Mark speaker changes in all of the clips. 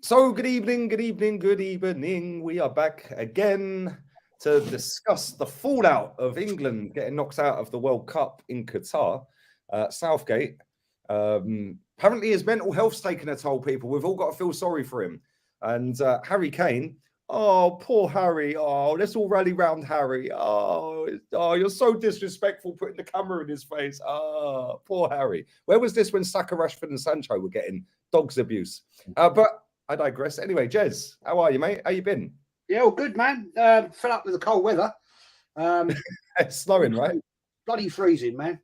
Speaker 1: So, good evening, good evening, good evening. We are back again to discuss the fallout of England getting knocked out of the World Cup in Qatar. Southgate, apparently his mental health's taken a toll, people. We've all got to feel sorry for him. And Harry Kane, oh, poor Harry. Oh, let's all rally round Harry. Oh, you're so disrespectful putting the camera in his face. Oh, poor Harry. Where was this when Saka, Rashford and Sancho were getting dog's abuse? But I digress. Anyway, Jez, how are you, mate? How you been?
Speaker 2: Yeah, all good, man. Fell up with the cold weather.
Speaker 1: It's snowing, right?
Speaker 2: Bloody freezing, man.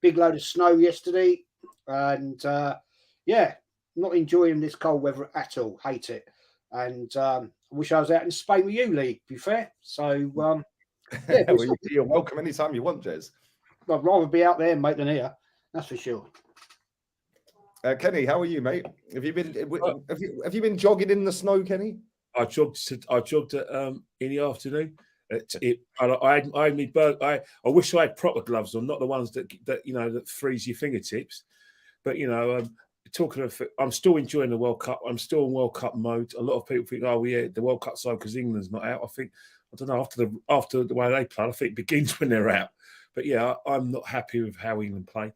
Speaker 2: Big load of snow yesterday. And, yeah, not enjoying this cold weather at all. Hate it. And I wish I was out in Spain with you, Lee, to be fair. So,
Speaker 1: yeah. Well, you're welcome anytime you want, Jez.
Speaker 2: I'd rather be out there, mate, than here. That's for sure.
Speaker 1: Kenny, how are you, mate? Have you been jogging in the snow, Kenny?
Speaker 3: I jogged in the afternoon. I wish I had proper gloves on, not the ones that freeze your fingertips. But talking of, I'm still enjoying the World Cup. I'm still in World Cup mode. A lot of people think, oh yeah, the World Cup's over because England's not out. I don't know. After the way they play, I think it begins when they're out. But yeah, I'm not happy with how England played.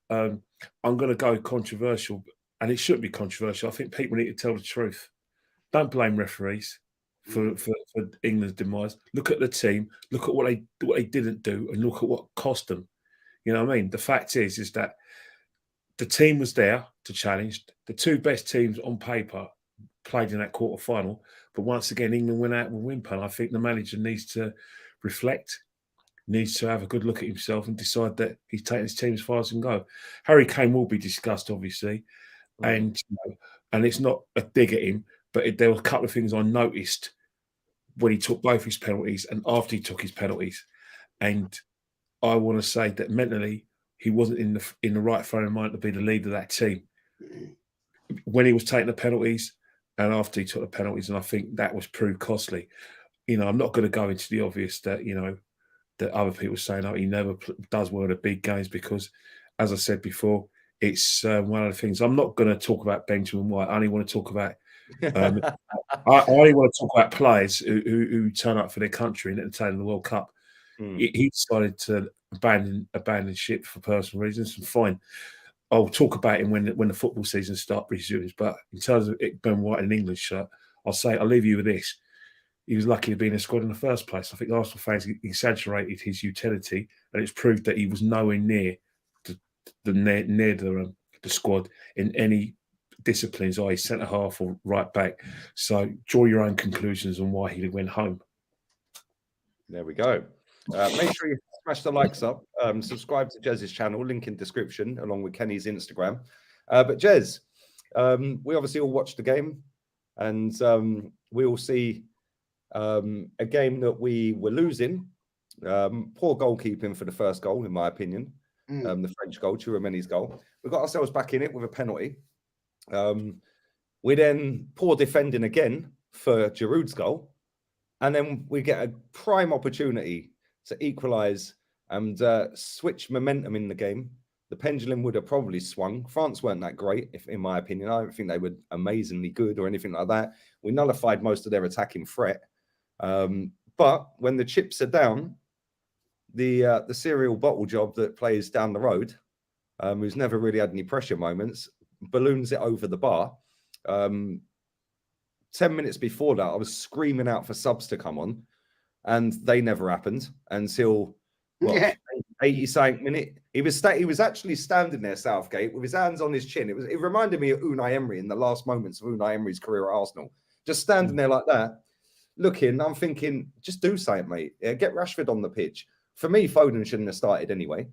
Speaker 3: I'm going to go controversial, and it shouldn't be controversial. I think people need to tell the truth. Don't blame referees for England's demise. Look at the team. Look at what they didn't do, and look at what cost them. You know what I mean? The fact is that the team was there to challenge. The two best teams on paper played in that quarter final, but once again, England went out with a whimper. I think the manager needs to reflect. Needs to have a good look at himself and decide that he's taking his team as far as he can go. Harry Kane will be discussed, obviously, and it's not a dig at him, but there were a couple of things I noticed when he took both his penalties and after he took his penalties, and I want to say that mentally he wasn't in the right frame of mind to be the leader of that team when he was taking the penalties and after he took the penalties, and I think that was proved costly. I'm not going to go into the obvious that that other people saying, oh, he never does well at big games because, as I said before, it's one of the things. I'm not going to talk about Benjamin White. I only want to talk about I only want to talk about players who turn up for their country and entertain the World Cup. He decided to abandon ship for personal reasons, and fine. I'll talk about him when the football season resumes. But in terms of Ben White in an English shirt, I'll leave you with this. He was lucky to be in the squad in the first place. I think Arsenal fans exaggerated his utility, and it's proved that he was nowhere near the squad in any disciplines, i.e. centre half or right back. So draw your own conclusions on why he went home.
Speaker 1: There we go. Make sure you smash the likes up. Subscribe to JEZ'S channel, link in description, along with Kenny's Instagram. But Jez, we obviously all watched the game, and we all see a game that we were losing. Poor goalkeeping for the first goal, in my opinion. The French goal, Chouameni's goal. We got ourselves back in it with a penalty. We then poor defending again for Giroud's goal. And then we get a prime opportunity to equalise and switch momentum in the game. The pendulum would have probably swung. France weren't that great, in my opinion. I don't think they were amazingly good or anything like that. We nullified most of their attacking threat. But when the chips are down, the cereal bottle job that plays down the road, who's never really had any pressure moments, balloons it over the bar. 10 minutes before that, I was screaming out for subs to come on, and they never happened until 80-something minute. He was actually standing there, Southgate, with his hands on his chin. It reminded me of Unai Emery in the last moments of Unai Emery's career at Arsenal. Just standing there like that, looking. I'm thinking, just do something, mate. Yeah, get Rashford on the pitch. For me, Foden shouldn't have started anyway.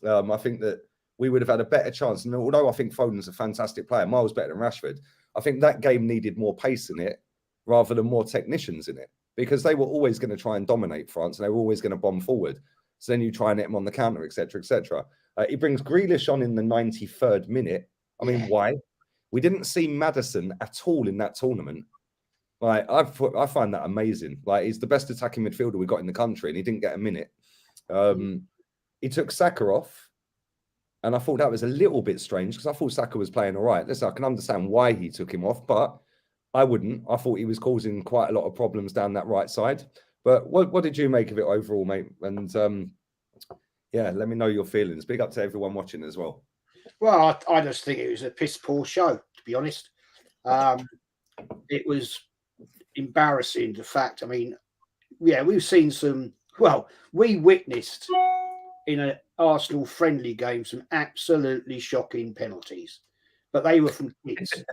Speaker 1: I think that we would have had a better chance. And although I think Foden's a fantastic player, miles better than Rashford, I think that game needed more pace in it rather than more technicians in it, because they were always going to try and dominate France and they were always going to bomb forward. So then you try and hit them on the counter, etc., etc. He brings Grealish on in the 93rd minute. I mean, why? We didn't see Maddison at all in that tournament. Like, I find that amazing. Like, he's the best attacking midfielder we got in the country, and he didn't get a minute. He took Saka off, And I thought that was a little bit strange because I thought Saka was playing all right. Listen, I can understand why he took him off, but I wouldn't. I thought he was causing quite a lot of problems down that right side. But what did you make of it overall, mate? And yeah, let me know your feelings. Big up to everyone watching as well.
Speaker 2: Well, I just think it was a piss poor show, to be honest. It was embarrassing, the fact. I mean, yeah, we've seen some. Well, we witnessed in an Arsenal friendly game some absolutely shocking penalties, but they were from kids.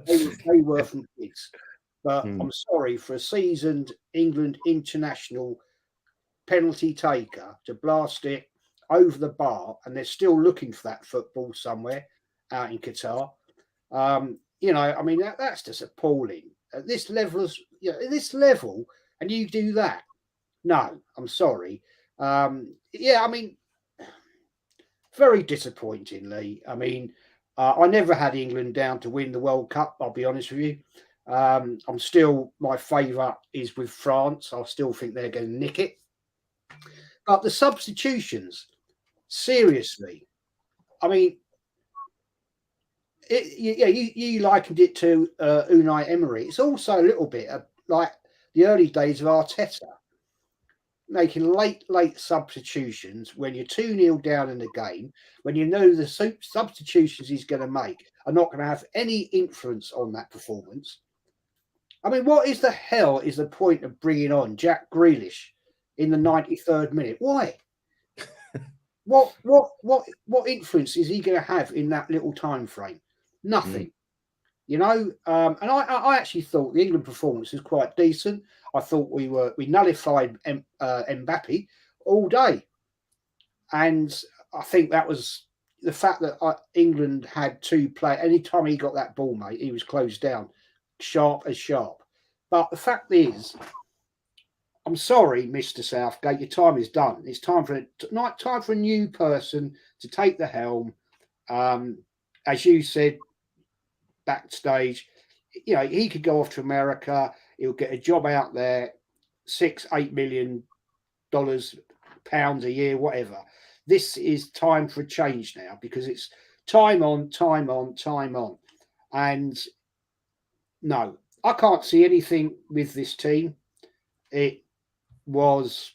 Speaker 2: they were from kids. But I'm sorry, for a seasoned England international penalty taker to blast it over the bar, and they're still looking for that football somewhere out in Qatar. You know, I mean, that's just appalling. At this level, at this level, and you do that. No, I'm sorry. Yeah, I mean, very disappointingly. I mean, I never had England down to win the World Cup, I'll be honest with you. I'm still, my favourite is with France. I still think they're going to nick it. But the substitutions, seriously, I mean, you likened it to Unai Emery. It's also a little bit like the early days of Arteta, making late substitutions when you're 2-0 down in the game, when you know the substitutions he's going to make are not going to have any influence on that performance. I mean, what is the hell is the point of bringing on Jack Grealish in the 93rd minute? Why? What influence is he going to have in that little time frame? Nothing. You know, and I actually thought the England performance was quite decent. I thought we nullified Mbappe all day, and I think that was the fact that England had to play. Anytime he got that ball, mate, he was closed down, sharp as sharp. But the fact is, I'm sorry, Mr. Southgate, your time is done. It's time for a new person to take the helm. As you said backstage, you know, he could go off to America. He'll get a job out there, $6-8 million, pounds a year, whatever. This is time for a change now, because it's time on. And no, I can't see anything with this team. It was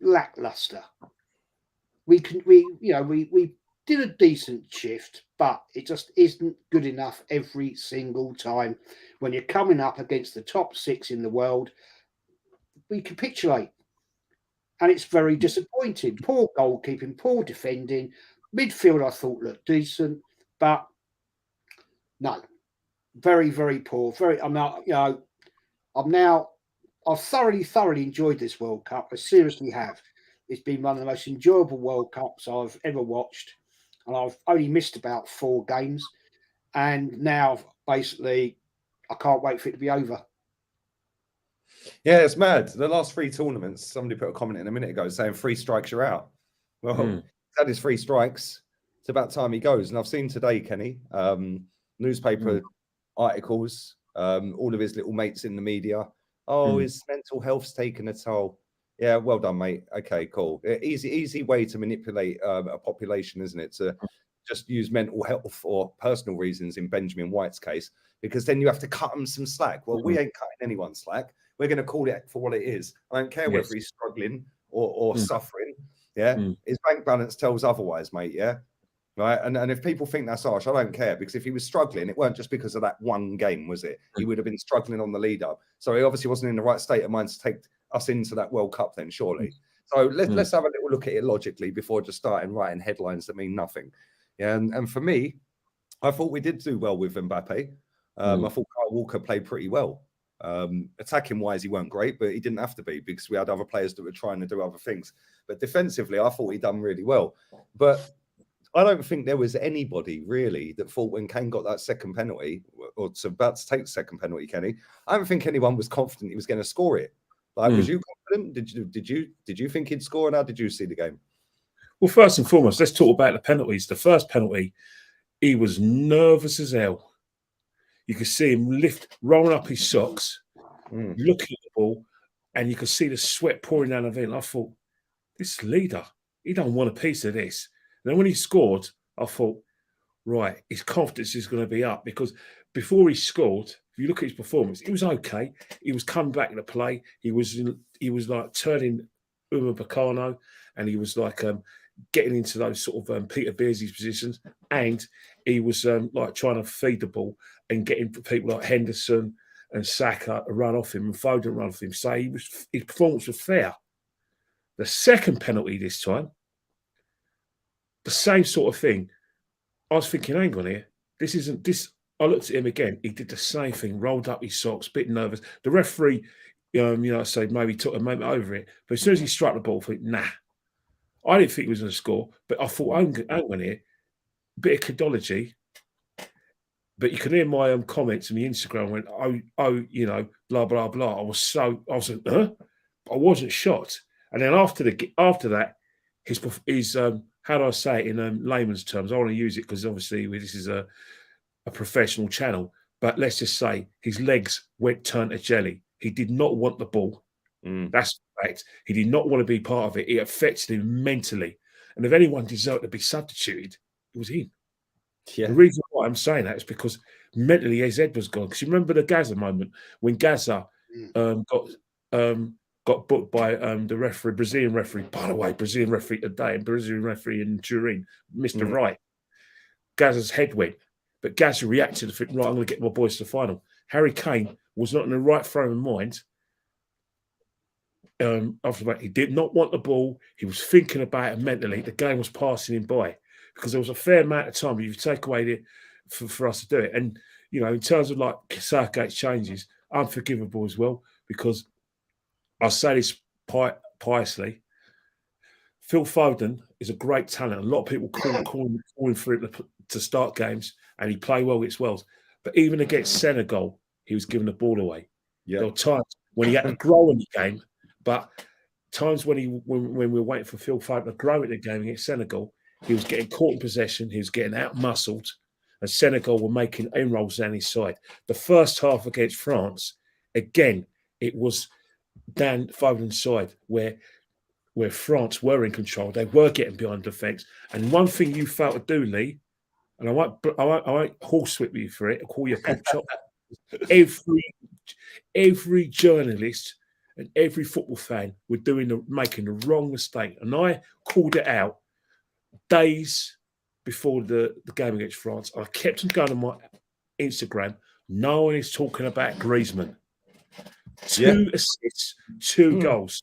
Speaker 2: lackluster. We did a decent shift, but it just isn't good enough every single time. When you're coming up against the top 6 in the world, we capitulate. And it's very disappointing. Poor goalkeeping, poor defending. Midfield, I thought, looked decent, but no. Very, very poor. I've thoroughly enjoyed this World Cup. I seriously have. It's been one of the most enjoyable World Cups I've ever watched. And I've only missed about 4 games. And now, basically, I can't wait for it to be over.
Speaker 1: Yeah, it's mad. The last 3 tournaments, somebody put a comment in a minute ago saying 3 strikes, you're out. Well, he's had his 3 strikes. It's about time he goes. And I've seen today, Kenny, newspaper articles, all of his little mates in the media. Oh, his mental health's taken a toll. Yeah, well done, mate. Okay, cool. Easy way to manipulate a population, isn't it? To just use mental health or personal reasons in Benjamin White's case, because then you have to cut him some slack. Well, we ain't cutting anyone slack. We're going to call it for what it is. I don't care whether he's struggling or suffering. Yeah, his bank balance tells otherwise, mate. Yeah, right. And if people think that's harsh, I don't care, because if he was struggling, it weren't just because of that one game, was it? He would have been struggling on the lead up. So he obviously wasn't in the right state of mind to take us into that World Cup then, surely. So let's have a little look at it logically before just starting writing headlines that mean nothing. Yeah, and for me, I thought we did do well with Mbappe. I thought Kyle Walker played pretty well. Attacking wise, he weren't great, but he didn't have to be, because we had other players that were trying to do other things. But defensively, I thought he done really well. But I don't think there was anybody really that thought when Kane got that second penalty, or about to take the second penalty, Kenny, I don't think anyone was confident he was going to score it. Like, was you confident? Did you think he'd score? And how did you see the game?
Speaker 3: Well, first and foremost, let's talk about the penalties. The first penalty, he was nervous as hell. You could see him rolling up his socks, looking at the ball, and you could see the sweat pouring down the vein. I thought, this leader, he don't want a piece of this. And then when he scored, I thought, right, his confidence is going to be up, because before he scored, if you look at his performance, he was okay. He was coming back into play. He was like turning Uma Bacano, and he was like getting into those sort of Peter Beardsley's positions, and he was like trying to feed the ball and getting people like Henderson and Saka to run off him and Foden run off him. So his performance was fair. The second penalty this time, the same sort of thing. I was thinking, hang on here, this isn't this. I looked at him again. He did the same thing, rolled up his socks, bit nervous. The referee, say maybe took a moment over it, but as soon as he struck the ball, I thought, nah. I didn't think he was going to score, but I thought, hang on here, bit of cadology. But you can hear my comments on the Instagram went, blah blah blah. I was like, huh? I wasn't shocked. And then after that, his how do I say it in layman's terms? I want to use it because obviously this is a professional channel. But let's just say his legs turned to jelly. He did not want the ball. That's the fact. He did not want to be part of it. It affected him mentally. And if anyone deserved to be substituted, it was him.
Speaker 1: Yeah.
Speaker 3: The reason why I'm saying that is because mentally his head was gone. Because you remember the Gaza moment when Gaza got booked by the Brazilian referee. By the way, Brazilian referee today and Brazilian referee in Turin, Mr. Wright. Gaza's head went, but Gaza reacted to think, right, I'm going to get my boys to the final. Harry Kane was not in the right frame of mind. After that, he did not want the ball. He was thinking about it mentally. The game was passing him by because there was a fair amount of time. You take away it for us to do it, and in terms of like Southgate's changes, unforgivable as well, because I say this piously. Phil Foden is a great talent. A lot of people calling for him to start games, and he played well against Wales. But even against Senegal, he was giving the ball away. Yeah. There were times when he had to grow in the game, but times when we were waiting for Phil Foden to grow in the game against Senegal, he was getting caught in possession. He was getting out-muscled, and Senegal were making inroads down his side. The first half against France, again, it was down Foden's side where France were in control. They were getting behind defence. And one thing you failed to do, Lee, and I won't horsewhip you for it, I'll call you a pork chop. Every journalist and every football fan were making the wrong mistake. And I called it out days before the game against France. I kept them going on my Instagram. No one is talking about Griezmann. 2 assists, 2 goals.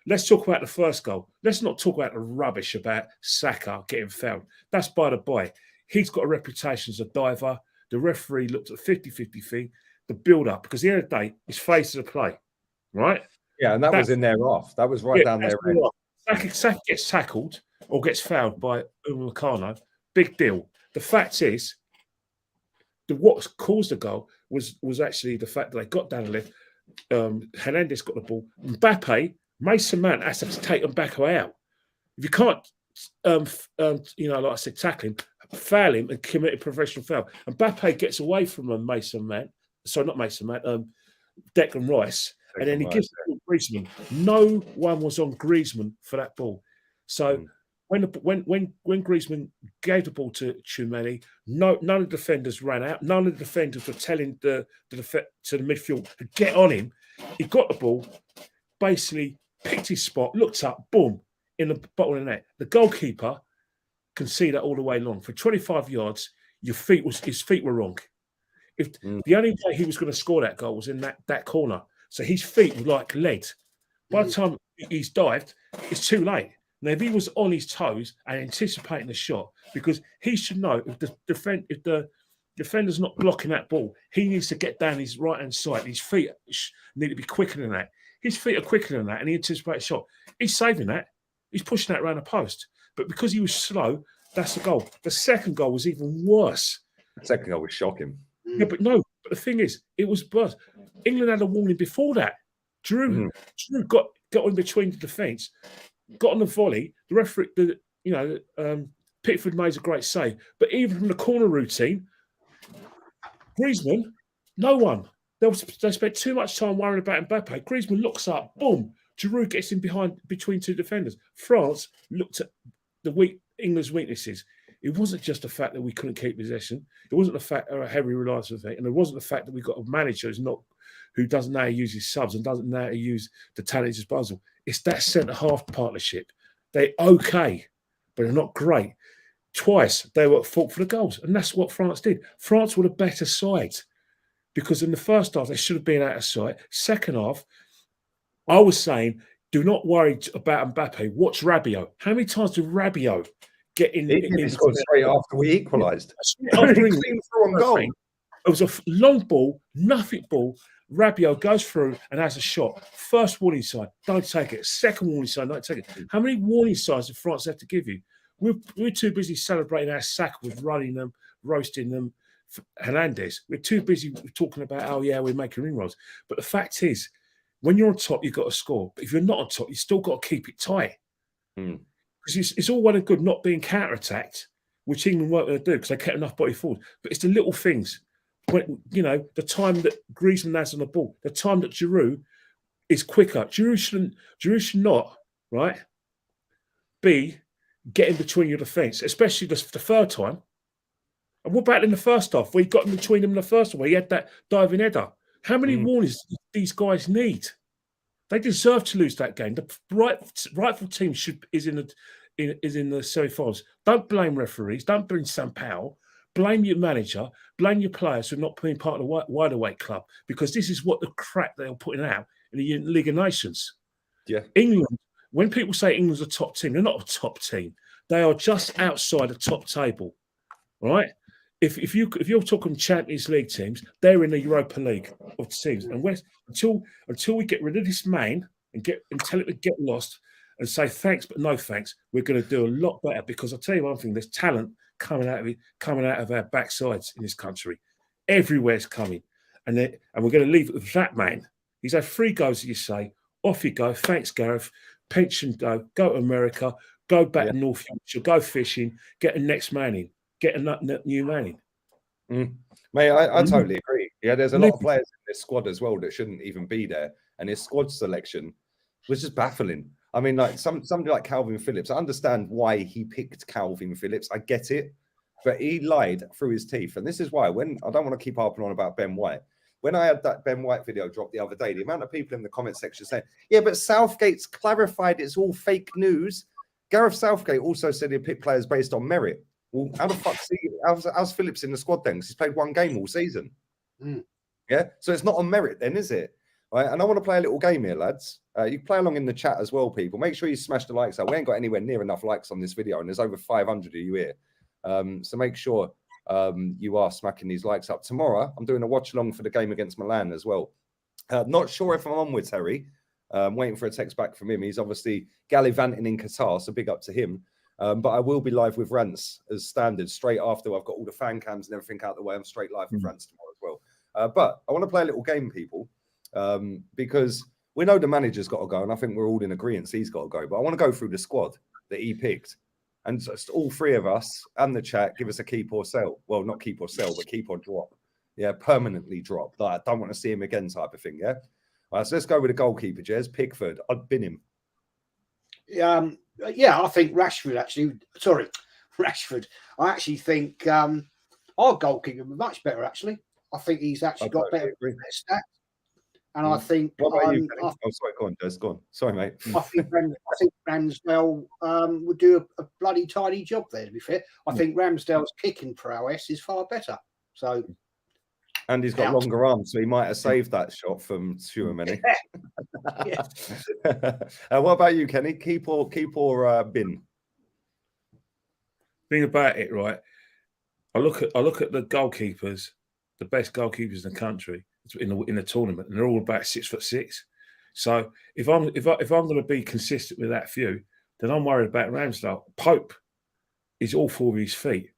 Speaker 3: Let's talk about the first goal. Let's not talk about the rubbish about Saka getting fouled. That's by the by. He's got a reputation as a diver. The referee looked at the 50-50 thing, the build-up, because at the end of the day, it's face of the play, right?
Speaker 1: Yeah, and that was in their off. That was down there.
Speaker 3: Saka gets tackled or gets fouled by Umukano. Big deal. The fact is, what caused the goal was actually the fact that they got down the left. Hernandez got the ball. Mbappe, Mason Mount has to take Mbappe out. If you can't, like I said, tackle him, foul him and commit a professional foul. Mbappe gets away from Mason Mount. Sorry, not Mason Mount. Declan Rice. And then he gives it to Griezmann. No one was on Griezmann for that ball. So when Griezmann gave the ball to Tchouameni, none of the defenders ran out. None of the defenders were telling to the midfield to get on him. He got the ball, basically picked his spot, looked up, boom, in the bottom of the net. The goalkeeper can see that all the way long. For 25 yards, his feet were wrong. The only way he was going to score that goal was in that corner. So his feet were like lead. By the time he's dived, it's too late. Now, if he was on his toes and anticipating the shot, because he should know if the defender's not blocking that ball, he needs to get down his right-hand side. His feet need to be quicker than that. His feet are quicker than that, and he anticipates a shot. He's saving that. He's pushing that around the post. But because he was slow, that's the goal. The second goal was even worse.
Speaker 1: The second goal was shocking.
Speaker 3: Yeah, but the thing is, it was worse. England had a warning before that. Drew got in between the defence, got on the volley. The referee, Pickford made a great save. But even from the corner routine, Griezmann, no one. They spent too much time worrying about Mbappe. Griezmann looks up, boom, Giroud gets in between two defenders. France looked at England's weaknesses. It wasn't just the fact that we couldn't keep possession. It wasn't the fact of a heavy reliance on it, and it wasn't the fact that we got a manager who doesn't know how to use his subs and doesn't know how to use the talent at his disposal. It's that centre half partnership. They're okay, but they're not great. Twice they were at fault for the goals, and that's what France did. France were the better side because in the first half they should have been out of sight. Second half, I was saying, do not worry about Mbappe. Watch Rabiot. How many times did Rabiot get in?
Speaker 1: He scored straight after we equalised.
Speaker 3: It was a long ball, nothing ball. Rabiot goes through and has a shot. First warning sign, don't take it. Second warning sign, don't take it. How many warning signs did France have to give you? We're too busy celebrating our sack with running them, roasting them. Hernandez, we're too busy talking about, oh yeah, we're making inroads. But the fact is, when you're on top, you've got to score. But if you're not on top, you still got to keep it tight. Because it's all well and good not being counter-attacked, which England weren't going to do because they kept enough body forward. But it's the little things. When, the time that Griezmann has on the ball, the time that Giroud is quicker. Giroud should not, right, be getting between your defence, especially the third time. And what about in the first half, where he got in between them in the first one, where he had that diving header? How many warnings do these guys need? They deserve to lose that game. The rightful team is in the semi-finals. Don't blame referees. Don't blame Sam Powell. Blame your manager. Blame your players for not being part of the wider weight club, because this is what the crap they're putting out in the League of Nations. Yeah, England. When people say England's a top team, they're not a top team. They are just outside the top table, right? If you're talking Champions League teams, they're in the Europa League of teams. And until we get rid of this man and tell it to get lost and say thanks but no thanks, we're going to do a lot better. Because I'll tell you one thing: there's talent coming out of our backsides in this country. Everywhere's coming, and we're going to leave it with that man. He's had 3 goes, as you say. Off you go. Thanks, Gareth. Pension go to America. Go back to North Yorkshire. Go fishing. Get the next man in. Get a new man in.
Speaker 1: Mate, I totally agree. Yeah, there's a lot of players in this squad as well that shouldn't even be there. And his squad selection was just baffling. I mean, like somebody like Calvin Phillips, I understand why he picked Calvin Phillips. I get it. But he lied through his teeth. And this is why, when I don't want to keep harping on about Ben White. When I had that Ben White video drop the other day, the amount of people in the comment section saying, yeah, but Southgate's clarified it's all fake news. Gareth Southgate also said he'd pick players based on merit. Well, how the fuck how's Phillips in the squad then? Because he's played 1 game all season. Yeah, so it's not on merit then, is it? Right? And I want to play a little game here, lads. You can play along in the chat as well, people. Make sure you smash the likes out. We ain't got anywhere near enough likes on this video, and there's over 500 of you here. So make sure you are smacking these likes up. Tomorrow, I'm doing a watch along for the game against Milan as well. Not sure if I'm on with Terry. Waiting for a text back from him. He's obviously gallivanting in Qatar, so big up to him. But I will be live with Rants as standard straight after I've got all the fan cams and everything out the way. I'm straight live with Rants tomorrow as well. But I want to play a little game, people, because we know the manager's got to go, and I think we're all in agreement he's got to go. But I want to go through the squad that he picked, and just all 3 of us and the chat give us a keep or sell. Well, not keep or sell, but keep or drop. Yeah, permanently drop. Like, I don't want to see him again type of thing, yeah? All right, so let's go with the goalkeeper, Jez. Pickford. I'd bin him.
Speaker 2: Yeah, I think Rashford actually. Sorry, Rashford. I actually think our goalkeeper was much better. Actually, I think he's actually got better stats. And I think.
Speaker 1: What about you? Oh, sorry, go on, Des. Go on. Sorry, mate.
Speaker 2: I think Ramsdale would do a bloody tidy job there. To be fair, I think Ramsdale's kicking prowess is far better. So.
Speaker 1: And he's got longer arms, so he might have saved that shot from Tchouaméni. What about you, Kenny? Keep or bin?
Speaker 3: Thing about it, right? I look at the goalkeepers, the best goalkeepers in the country in the tournament, and they're all about 6'6". So if I'm going to be consistent with that view, then I'm worried about Ramsdale. Pope is all 4 of his feet.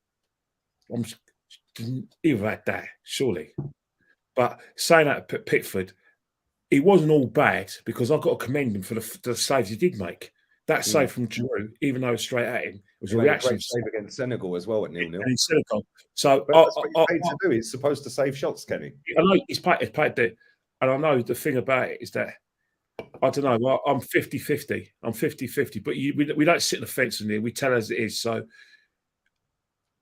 Speaker 3: He would have had that, surely. But saying that at Pickford, he wasn't all bad, because I've got to commend him for the saves he did make. That save from Giroud, even though it was straight at him, was a reaction.
Speaker 1: Great save against Senegal as well at 0-0.
Speaker 3: And Senegal. So
Speaker 1: that's what he's paid to do. He's supposed to save shots, Kenny.
Speaker 3: I know he's paid it. And I know the thing about it is that I don't know. Well, I'm 50-50. I'm 50-50. But we don't sit on the fence in here. We tell as it is. So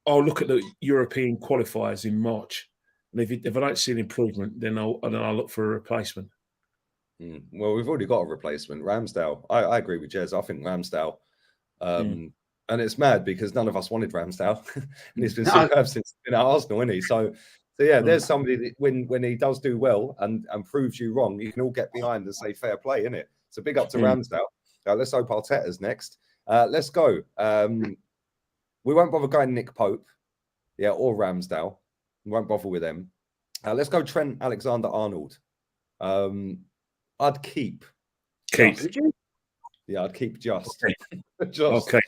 Speaker 3: I'll look at the European qualifiers in March. And if I don't see an improvement, then I'll look for a replacement.
Speaker 1: Well, we've already got a replacement, Ramsdale. I agree with Jez. I think Ramsdale. And it's mad because none of us wanted Ramsdale. And he's been superb since he's been at Arsenal, isn't he? So yeah, there's somebody that when he does do well and proves you wrong, you can all get behind and say fair play, isn't it? So big up to Ramsdale. Let's hope Arteta's next. Let's go. We won't bother going Nick Pope, or Ramsdale. We won't bother with them. Let's go Trent Alexander-Arnold. I'd keep. Yeah, I'd keep just.
Speaker 3: Okay.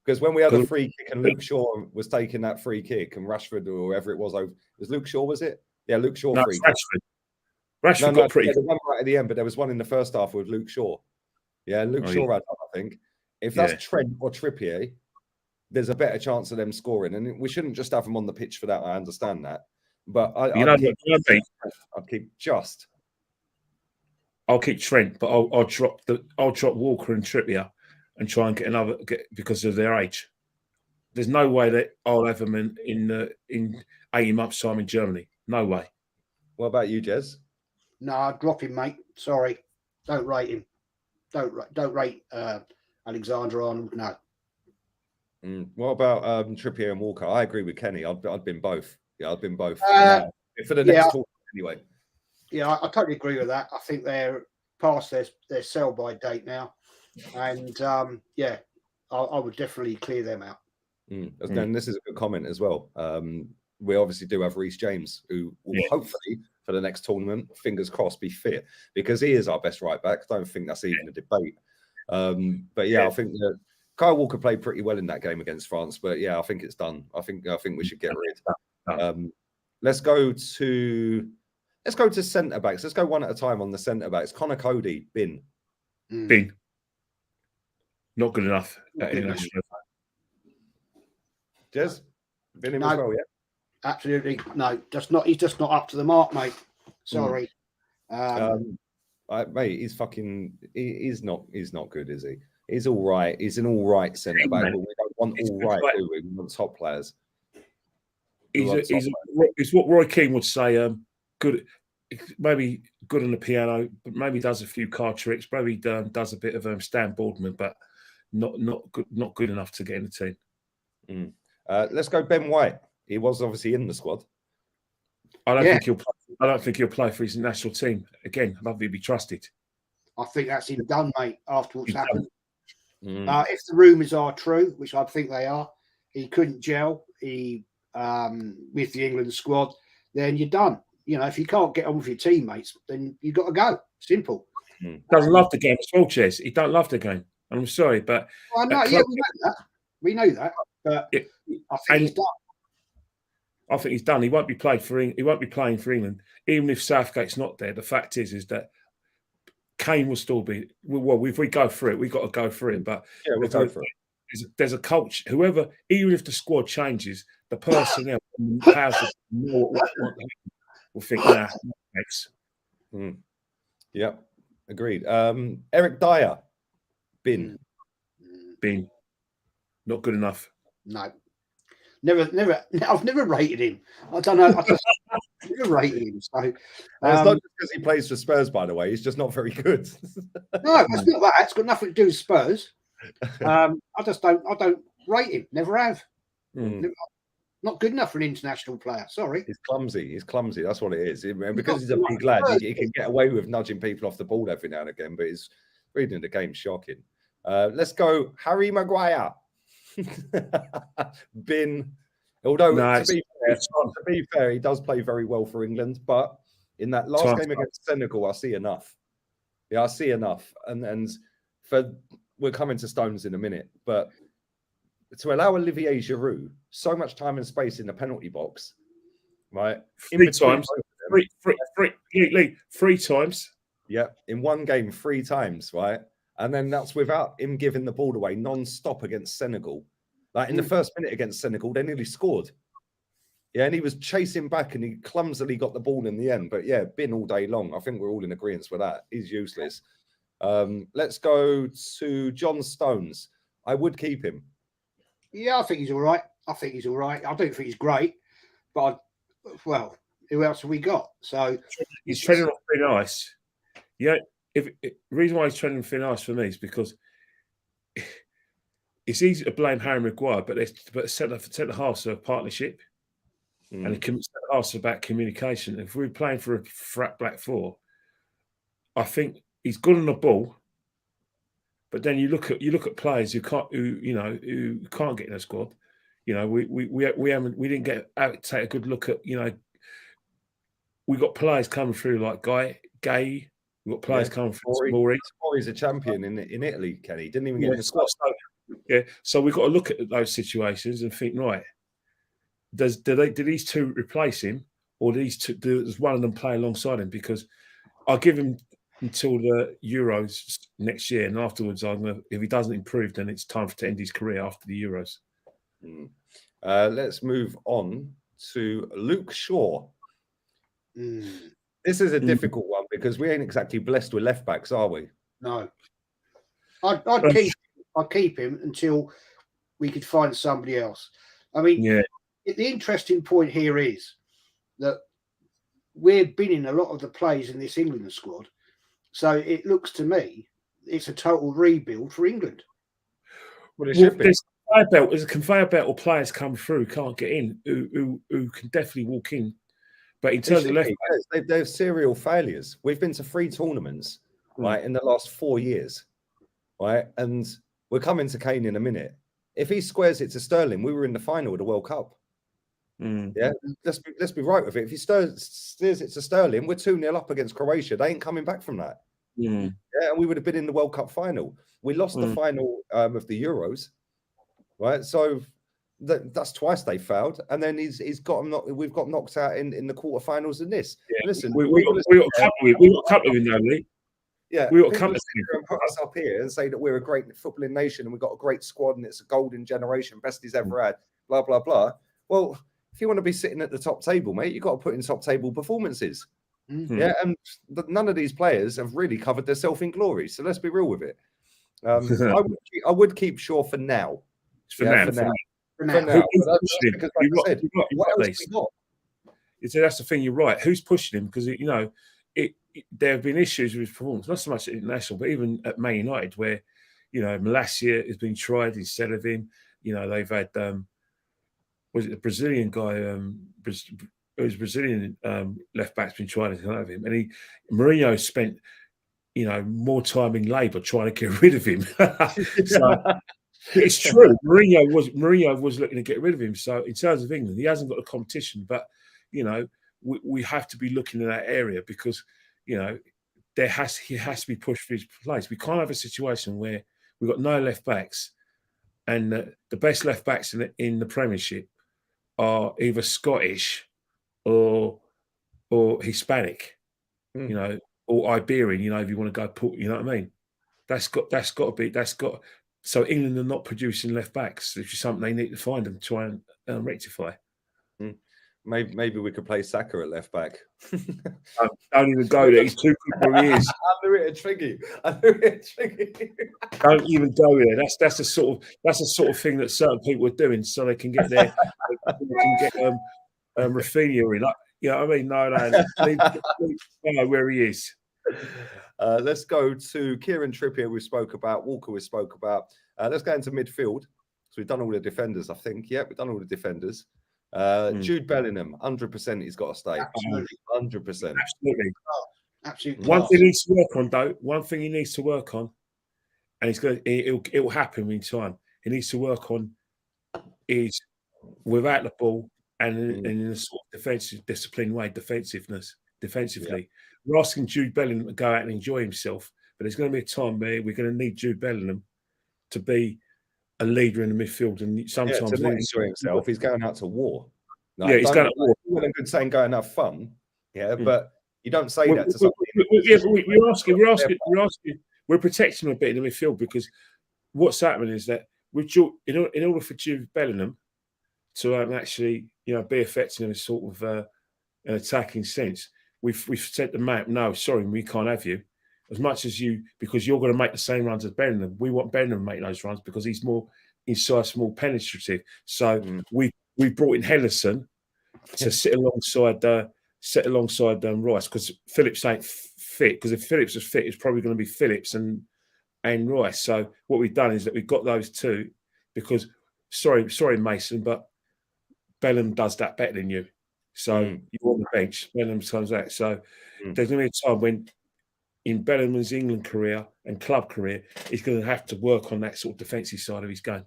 Speaker 1: Because when we had a free kick and Luke Shaw was taking that free kick and Rashford or whoever it was, Luke Shaw, was it? Yeah, Luke Shaw free kick.
Speaker 3: Rashford got pretty.
Speaker 1: The one right at the end, but there was one in the first half with Luke Shaw. Yeah, Luke Shaw had that, I think. If that's Trent or Trippier, there's a better chance of them scoring. And we shouldn't just have them on the pitch for that. I understand that. But I'd keep just.
Speaker 3: I'll keep Trent, but I'll drop Walker and Trippier and try and get because of their age. There's no way that I'll have them in 18 months' time in Germany. No way.
Speaker 1: What about you, Jez?
Speaker 2: No, I'd drop him, mate. Sorry, don't rate him. Don't rate Alexander-Arnold. No.
Speaker 1: What about Trippier and Walker? I agree with Kenny. I'd been both. Yeah, I'd been both for the next tournament anyway.
Speaker 2: Yeah, I totally agree with that. I think they're past their sell-by date now, and I would definitely clear them out.
Speaker 1: And this is a good comment as well. We obviously do have Reece James, who will hopefully for the next tournament, fingers crossed, be fit because he is our best right back. I don't think that's even a debate. But I think that Kyle Walker played pretty well in that game against France. But I think it's done. I think we should get rid. Let's go to centre backs. Let's go one at a time on the centre backs. Connor Cody, bin.
Speaker 3: Not good enough at international.
Speaker 1: Jez, bin him as well, yeah.
Speaker 2: Absolutely no. He's just not up to the mark, mate. Sorry,
Speaker 1: mate. He's not good, is he? He's all right. He's an all right centre back, but we don't want all right, do we? We want top players.
Speaker 3: It's what Roy Keane would say. Good, maybe good on the piano, but maybe does a few card tricks. Maybe does a bit of Stan Boardman, but not good enough to get in the team.
Speaker 1: Let's go Ben White. He was obviously in the squad.
Speaker 3: I don't think he'll play for his national team again. I love to be trusted.
Speaker 2: I think that's him done, mate. After what's happened, if the rumours are true, which I think they are, he couldn't gel. With the England squad, then you're done. You know, if you can't get on with your teammates, then you've got to go. Simple.
Speaker 3: Doesn't love the game as well, Ches. He don't love the game. I'm sorry, but
Speaker 2: we know that. We know that, but I think he's done.
Speaker 3: I think he's done. He won't be playing for England, even if Southgate's not there. The fact is that Kane will still be. Well, if we go through it, we've got to go through it. But
Speaker 1: we'll go through it.
Speaker 3: There's a culture. Whoever, even if the squad changes, the personnel will think, nah, next.
Speaker 1: Yep, agreed. Eric Dyer, bin.
Speaker 3: Not good enough.
Speaker 2: No. Never. I've never rated him. I don't know. I just never rated him. So
Speaker 1: it's not just because he plays for Spurs, by the way. He's just not very good.
Speaker 2: No, it's not that. It's got nothing to do with Spurs. I don't rate him. Never have. Not good enough for an international player. Sorry.
Speaker 1: He's clumsy. That's what it is. And because he's a big lad, he can get away with nudging people off the ball every now and again. But his reading the game shocking. Let's go, Harry Maguire. Bin. Although to be fair, he does play very well for England. But in that last game against Senegal, I see enough. Yeah, I see enough. And we're coming to Stones in a minute, but to allow Olivier Giroud so much time and space in the penalty box, right?
Speaker 3: Three times.
Speaker 1: Yeah, in one game, 3 times, right? And then that's without him giving the ball away non-stop against Senegal. Like in the first minute against Senegal, they nearly scored. Yeah, and he was chasing back and he clumsily got the ball in the end. But yeah, bin all day long. I think we're all in agreement with that. He's useless. Let's go to John Stones. I would keep him.
Speaker 2: Yeah, I think he's all right. I think he's all right. I don't think he's great, but well, who else have we got? So
Speaker 3: he's trending off thin ice. Yeah, the reason why he's trending thin ice for me is because it's easy to blame Harry Maguire, but centre half's a partnership, and the centre half's about communication. If we're playing for a frat back four, I think he's good on the ball, but then you look at players who can't get in the squad. You know, we didn't take a good look at, you know, we got players coming through like Gay. We got players coming through.
Speaker 1: He's a champion in Italy, Kenny. Didn't even get in the squad.
Speaker 3: So we've got to look at those situations and think, right, do these two replace him, or does one of them play alongside him? Because I'll give him until the Euros next year, and afterwards, if he doesn't improve, then it's time to end his career after the Euros.
Speaker 1: Let's move on to Luke Shaw. This is a difficult one because we ain't exactly blessed with left backs, are we?
Speaker 2: No. I'd keep him until we could find somebody else. I mean, the interesting point here is that we've been in a lot of the plays in this England squad, so it looks to me it's a total rebuild for England.
Speaker 1: Well, it should be.
Speaker 3: There's a conveyor belt of players come through, can't get in, who can definitely walk in. But in terms of left backs,
Speaker 1: they're serial failures. We've been to 3 tournaments, right, in the last 4 years, right? And we're coming to Kane in a minute. If he squares it to Sterling, we were in the final of the World Cup. Yeah, let's be right with it. If he steers it to Sterling, we're 2-0 up against Croatia. They ain't coming back from that. Yeah, and we would have been in the World Cup final. We lost the final of the Euros, right? So that's twice they failed, and then we've got knocked out in the quarterfinals in this. Yeah. Listen, we got a couple of them, Lee. Yeah, we got a couple of them. Put us up here and say that we're a great footballing nation and we've got a great squad and it's a golden generation, best he's ever had. Blah blah blah. Well, if you want to be sitting at the top table, mate, you've got to put in top table performances. Yeah, and none of these players have really covered themselves in glory. So let's be real with it. I would keep Shaw for now. For now. Because like I said, what else have we got?
Speaker 3: That's the thing. You're right. Who's pushing him? Because there have been issues with his performance, not so much at international, but even at Man United, where Malacia has been tried instead of him. They've had was it the Brazilian guy? Who's Brazilian left back's been trying to come out of him, and Mourinho spent more time in Labour trying to get rid of him. So it's true. Mourinho was looking to get rid of him. So in terms of England, he hasn't got the competition, but we have to be looking in that area because he has to be pushed for his place. We can't have a situation where we've got no left backs, and the best left backs in the Premiership are either Scottish or Hispanic, or Iberian. If you want to go put, you know what I mean. That's got to be. So England are not producing left backs, which is something they need to find and try and rectify.
Speaker 1: Maybe we could play Saka at left back.
Speaker 3: Don't even go there. He's too good for years.
Speaker 1: I knew it tricky.
Speaker 3: Don't even go there. That's the sort of thing that certain people are doing so they can get there. They can get Rafinha in. You know what I mean? No, leave where he is.
Speaker 1: Let's go to Kieran Trippier. We spoke about Walker. We spoke about. Let's go into midfield. So we've done all the defenders, I think. Yeah, we've done all the defenders. Jude Bellingham, 100%. He's got to stay.
Speaker 2: Absolutely,
Speaker 1: 100%.
Speaker 2: Absolutely.
Speaker 3: One thing he needs to work on, though. One thing he needs to work on, and it will happen in time. He needs to work on is without the ball and in a sort of defensive, disciplined way, defensively. Yeah. We're asking Jude Bellingham to go out and enjoy himself, but there's going to be a time where we're going to need Jude Bellingham to be a leader in the midfield, and sometimes
Speaker 1: to not enjoy himself, he's going out to war.
Speaker 3: He's going to war.
Speaker 1: Well, a good saying, go and have fun. Yeah, but you don't say that to
Speaker 3: somebody. We're protecting him a bit in the midfield because what's happening is that in order for Jude Bellingham to actually be effective in a sort of an attacking sense, we've said to Matt, no, sorry, we can't have you. as much as you, because you're going to make the same runs as Bellingham. We want Bellingham to make those runs because he's more incisive, more penetrative. So we brought in Henderson to sit alongside Rice, because Phillips ain't fit. Because if Phillips was fit, it's probably going to be Phillips and Rice. So what we've done is that we've got those two, because sorry Mason, but Bellingham does that better than you. So you're on the bench, Bellingham comes out. So there's going to be a time when, in Bellingham's England career and club career, he's going to have to work on that sort of defensive side of his game.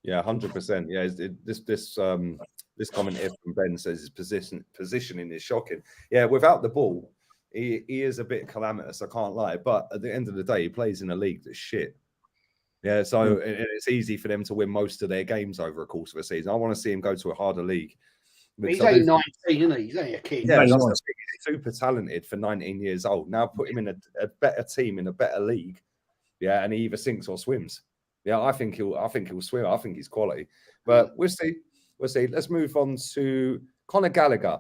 Speaker 1: Yeah, 100%. Yeah, this comment here from Ben says his positioning is shocking. Yeah, without the ball, he is a bit calamitous, I can't lie. But at the end of the day, he plays in a league that's shit. Yeah, so it's easy for them to win most of their games over a course of a season. I want to see him go to a harder league.
Speaker 2: He's only 19, isn't he? He's only a kid.
Speaker 1: Yeah, that's he's super talented for 19 years old. Now put him in a better team in a better league. Yeah, and he either sinks or swims. Yeah, I think he'll swim. I think he's quality. But we'll see. We'll see. Let's move on to Conor Gallagher.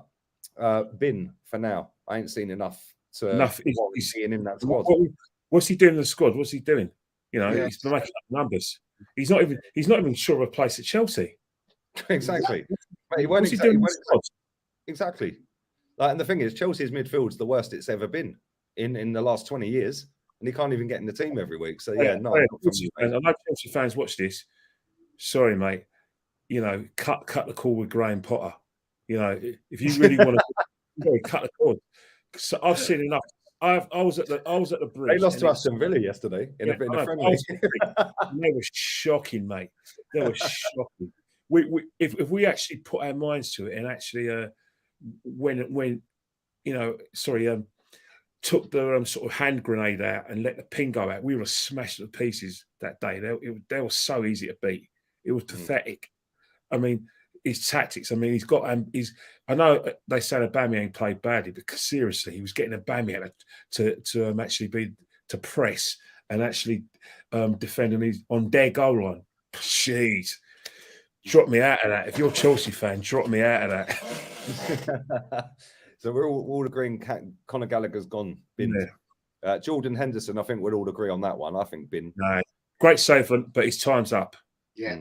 Speaker 1: Bin for now. I ain't seen enough to he's seeing in that squad.
Speaker 3: What's he doing in the squad? What's he doing? You know, he's making up numbers. He's not even sure of a place at Chelsea.
Speaker 1: Exactly. Mate, exactly. And the thing is, Chelsea's midfield's the worst it's ever been in the last 20 years, and he can't even get in the team every week. So I know
Speaker 3: Chelsea fans watch this. Sorry, mate. You know, cut the call with Graham Potter. You know, if you really want to cut the cord. So I've seen enough. I was at the bridge.
Speaker 1: They lost to Aston Villa yesterday in a bit of friendly.
Speaker 3: They were shocking, mate. They were shocking. If we actually put our minds to it and actually took the sort of hand grenade out and let the pin go out, we were smashed to pieces that day. They were so easy to beat. It was pathetic. I mean, his tactics. I mean, he's got. I know they say Aubameyang played badly, but seriously, he was getting Aubameyang to actually be to press and actually defending on their goal line. Jeez. Drop me out of that. If you're a Chelsea fan, drop me out of that.
Speaker 1: So we're all agreeing Conor Gallagher's gone. Bin. Yeah. Jordan Henderson, I think we'll all agree on that one. I think bin.
Speaker 3: No, great save, but his time's up.
Speaker 2: Yeah.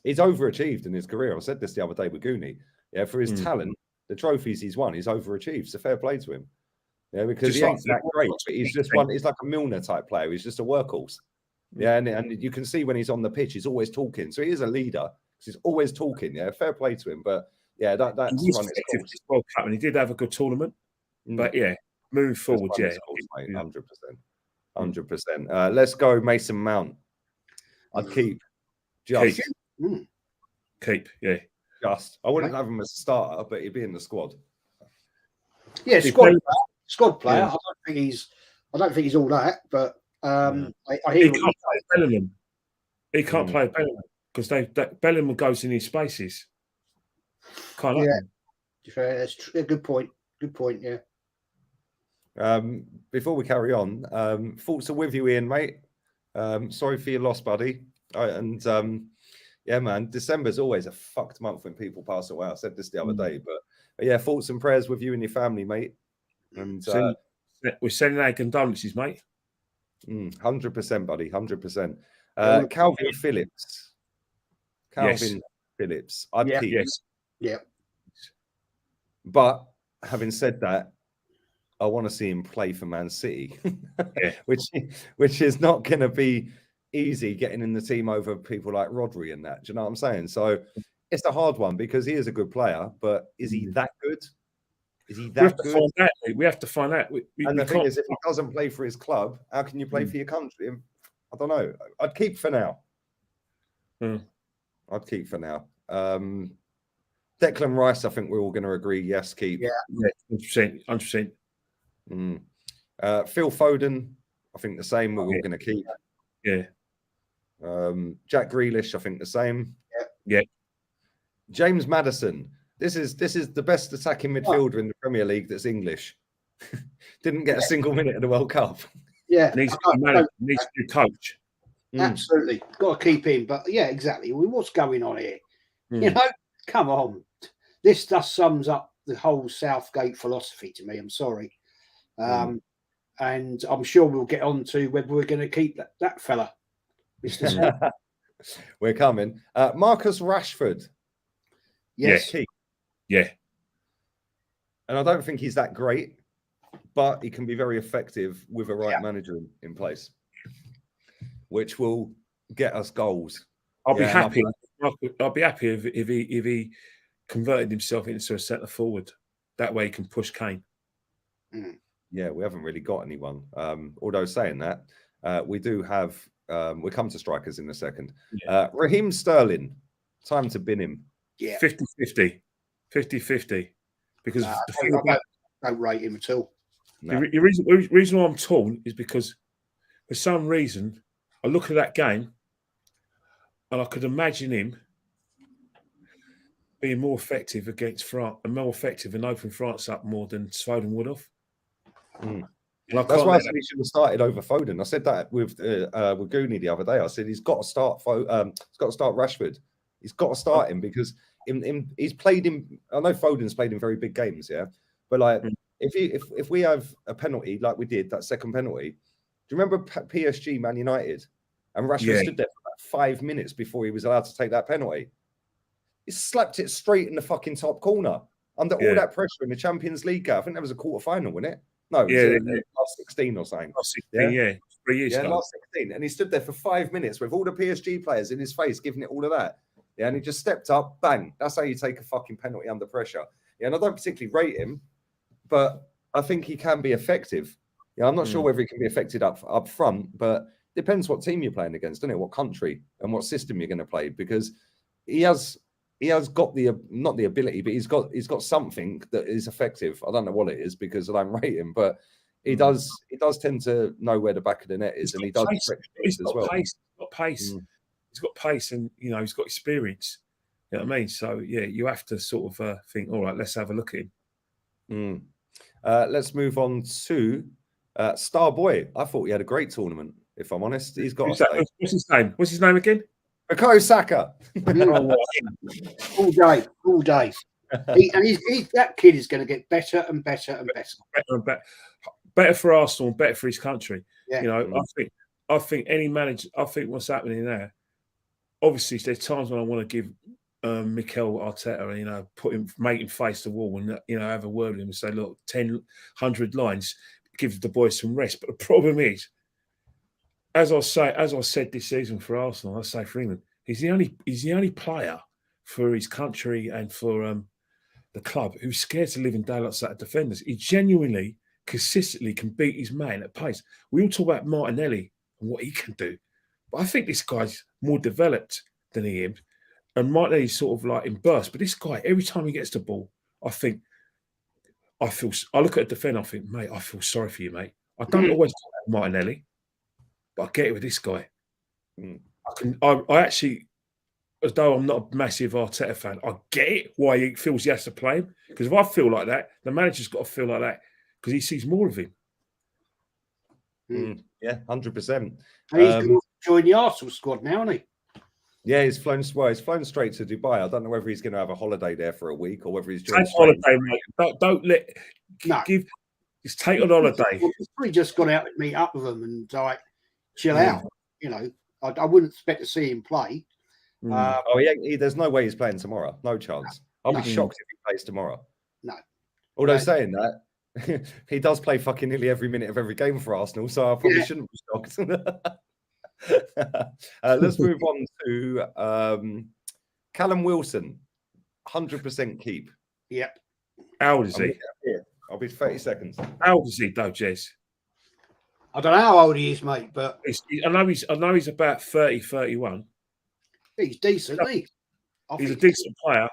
Speaker 1: He's overachieved in his career. I said this the other day with Goonie. Yeah, for his talent, the trophies he's won, he's overachieved. So fair play to him. Yeah, because he ain't that great, but he's just one. He's like a Milner type player. He's just a workhorse. Yeah, and you can see when he's on the pitch, he's always talking. So he is a leader. He's always talking. Yeah, fair play to him. But yeah, that's run its
Speaker 3: course. And he did have a good tournament. But yeah, moving forward,
Speaker 1: 100%. Let's go, Mason Mount. I'd keep.
Speaker 3: Keep, yeah.
Speaker 1: Just. I wouldn't have him as a starter, but he'd be in the squad.
Speaker 2: Yeah, squad player. Yeah. I don't think he's all that, but I hear
Speaker 3: he can't play Bellingham. He can't play Bellingham because Bellingham goes in his spaces. Can't happen.
Speaker 2: Yeah, that's a good point. Good point. Yeah.
Speaker 1: Before we carry on, thoughts are with you, Ian, mate. Sorry for your loss, buddy. Yeah, man, December's always a fucked month when people pass away. I said this the other day, but yeah, thoughts and prayers with you and your family, mate. And
Speaker 3: we're sending our condolences, mate.
Speaker 1: 100%, buddy, 100%. Calvin Phillips. Phillips. I'd keep.
Speaker 3: Yes.
Speaker 2: Yeah.
Speaker 1: But having said that, I want to see him play for Man City, which is not going to be easy getting in the team over people like Rodri and that. Do you know what I'm saying? So it's a hard one because he is a good player, but is he that good? Is he that good?
Speaker 3: We have to find out.
Speaker 1: And the thing is, if he doesn't play for his club, how can you play for your country? I don't know. I'd keep for now. I'd keep for now. Declan Rice, I think we're all going to agree, yes, keep.
Speaker 3: Yeah, 100%.
Speaker 1: Phil Foden, I think the same. We're all going to keep.
Speaker 3: Yeah.
Speaker 1: Jack Grealish, I think the same.
Speaker 3: Yeah.
Speaker 1: James Maddison. This is the best attacking midfielder in the Premier League that's English. Didn't get a single minute of the World Cup.
Speaker 2: Yeah.
Speaker 3: Needs to be coach.
Speaker 2: Absolutely. Got to keep him. But yeah, exactly. What's going on here? You know, come on. This just sums up the whole Southgate philosophy to me. I'm sorry. and I'm sure we'll get on to whether we're going to keep that fella, Mr. Smith.
Speaker 1: We're coming. Marcus Rashford.
Speaker 2: Yes.
Speaker 3: Yeah.
Speaker 1: And I don't think he's that great, but he can be very effective with a right manager in place, which will get us goals.
Speaker 3: I'll be happy. I'll be happy if he converted himself into a centre forward. That way he can push Kane.
Speaker 1: Yeah, we haven't really got anyone. Although saying that, we do have. We'll come to strikers in a second.
Speaker 3: Yeah.
Speaker 1: Raheem Sterling, time to bin him.
Speaker 2: Yeah,
Speaker 3: 50-50. 50-50. Because
Speaker 2: I don't rate him at all.
Speaker 1: No.
Speaker 3: The reason why I'm torn is because for some reason I look at that game and I could imagine him being more effective against France and more effective in opening France up more than Foden would have.
Speaker 1: That's why I said he should have started over Foden. I said that with Goonie the other day. I said he's got to start. He's got to start Rashford. He's got to start him because he's played in. I know Foden's played in very big games, yeah. But like, if we have a penalty like we did that second penalty, do you remember PSG Man United? And Rashford stood there for about 5 minutes before he was allowed to take that penalty. He slapped it straight in the fucking top corner under all that pressure in the Champions League. I think that was a quarter final, wasn't it? No, it was last 16 or something.
Speaker 3: Last 16, 3 years ago.
Speaker 1: Last 16. And he stood there for 5 minutes with all the PSG players in his face, giving it all of that. Yeah, and he just stepped up, bang. That's how you take a fucking penalty under pressure. Yeah, and I don't particularly rate him, but I think he can be effective. Yeah, I'm not sure whether he can be effective up front, but depends what team you're playing against, doesn't it? What country and what system you're going to play, because he has got the not the ability, but he's got something that is effective. I don't know what it is because I don't rate him, but he does tend to know where the back of the net is, and he does stretch
Speaker 3: he's
Speaker 1: as well.
Speaker 3: Pace. He's got pace. He's got pace, and he's got experience. You know what I mean? So yeah, you have to sort of think, all right, let's have a look at him.
Speaker 1: Let's move on to Star Boy. I thought he had a great tournament. If I'm honest, he's got.
Speaker 3: What's his name? What's his name again?
Speaker 1: Bukayo Saka.
Speaker 2: all day. That kid is going to get better and better and better.
Speaker 3: Better for Arsenal and better for his country.
Speaker 2: Yeah.
Speaker 3: I think any manager. I think what's happening there. Obviously, there's times when I want to give Mikel Arteta, make him face the wall and have a word with him and say, look, 10, 100 lines, give the boys some rest. But the problem is, as I said this season for Arsenal, I say for England, he's the only player for his country and for the club who's scared to live in daylight sight of defenders. He genuinely, consistently can beat his man at pace. We all talk about Martinelli and what he can do, but I think this guy's more developed than he is. And Martinelli's sort of like in bursts, but this guy, every time he gets the ball, I look at a defender, I think, mate, I feel sorry for you, mate. I don't always talk about Martinelli, but I get it with this guy. I actually, as though I'm not a massive Arteta fan, I get it why he feels he has to play him. Because if I feel like that, the manager's got to feel like that because he sees more of him.
Speaker 1: Yeah, 100%.
Speaker 2: And he's going to join the Arsenal squad now, isn't he?
Speaker 1: Yeah, he's flown straight to Dubai. I don't know whether he's going to have a holiday there for a week or whether he's
Speaker 3: take holiday, mate. Don't let just take on holiday.
Speaker 2: He's probably just gone out to meet up with them and chill out. I wouldn't expect to see him play.
Speaker 1: There's no way he's playing tomorrow. No chance. I'll be shocked if he plays tomorrow.
Speaker 2: No.
Speaker 1: Although saying that, he does play fucking nearly every minute of every game for Arsenal, so I probably shouldn't be shocked. Let's move on to Callum Wilson. 100% keep.
Speaker 2: Yep.
Speaker 3: How old is he?
Speaker 1: I'll be 30 seconds.
Speaker 3: How old is he, though, Jez?
Speaker 2: I don't know how old he is, mate, but
Speaker 3: I know he's about 30, 31.
Speaker 2: He's decent, isn't he?
Speaker 3: He's a decent player.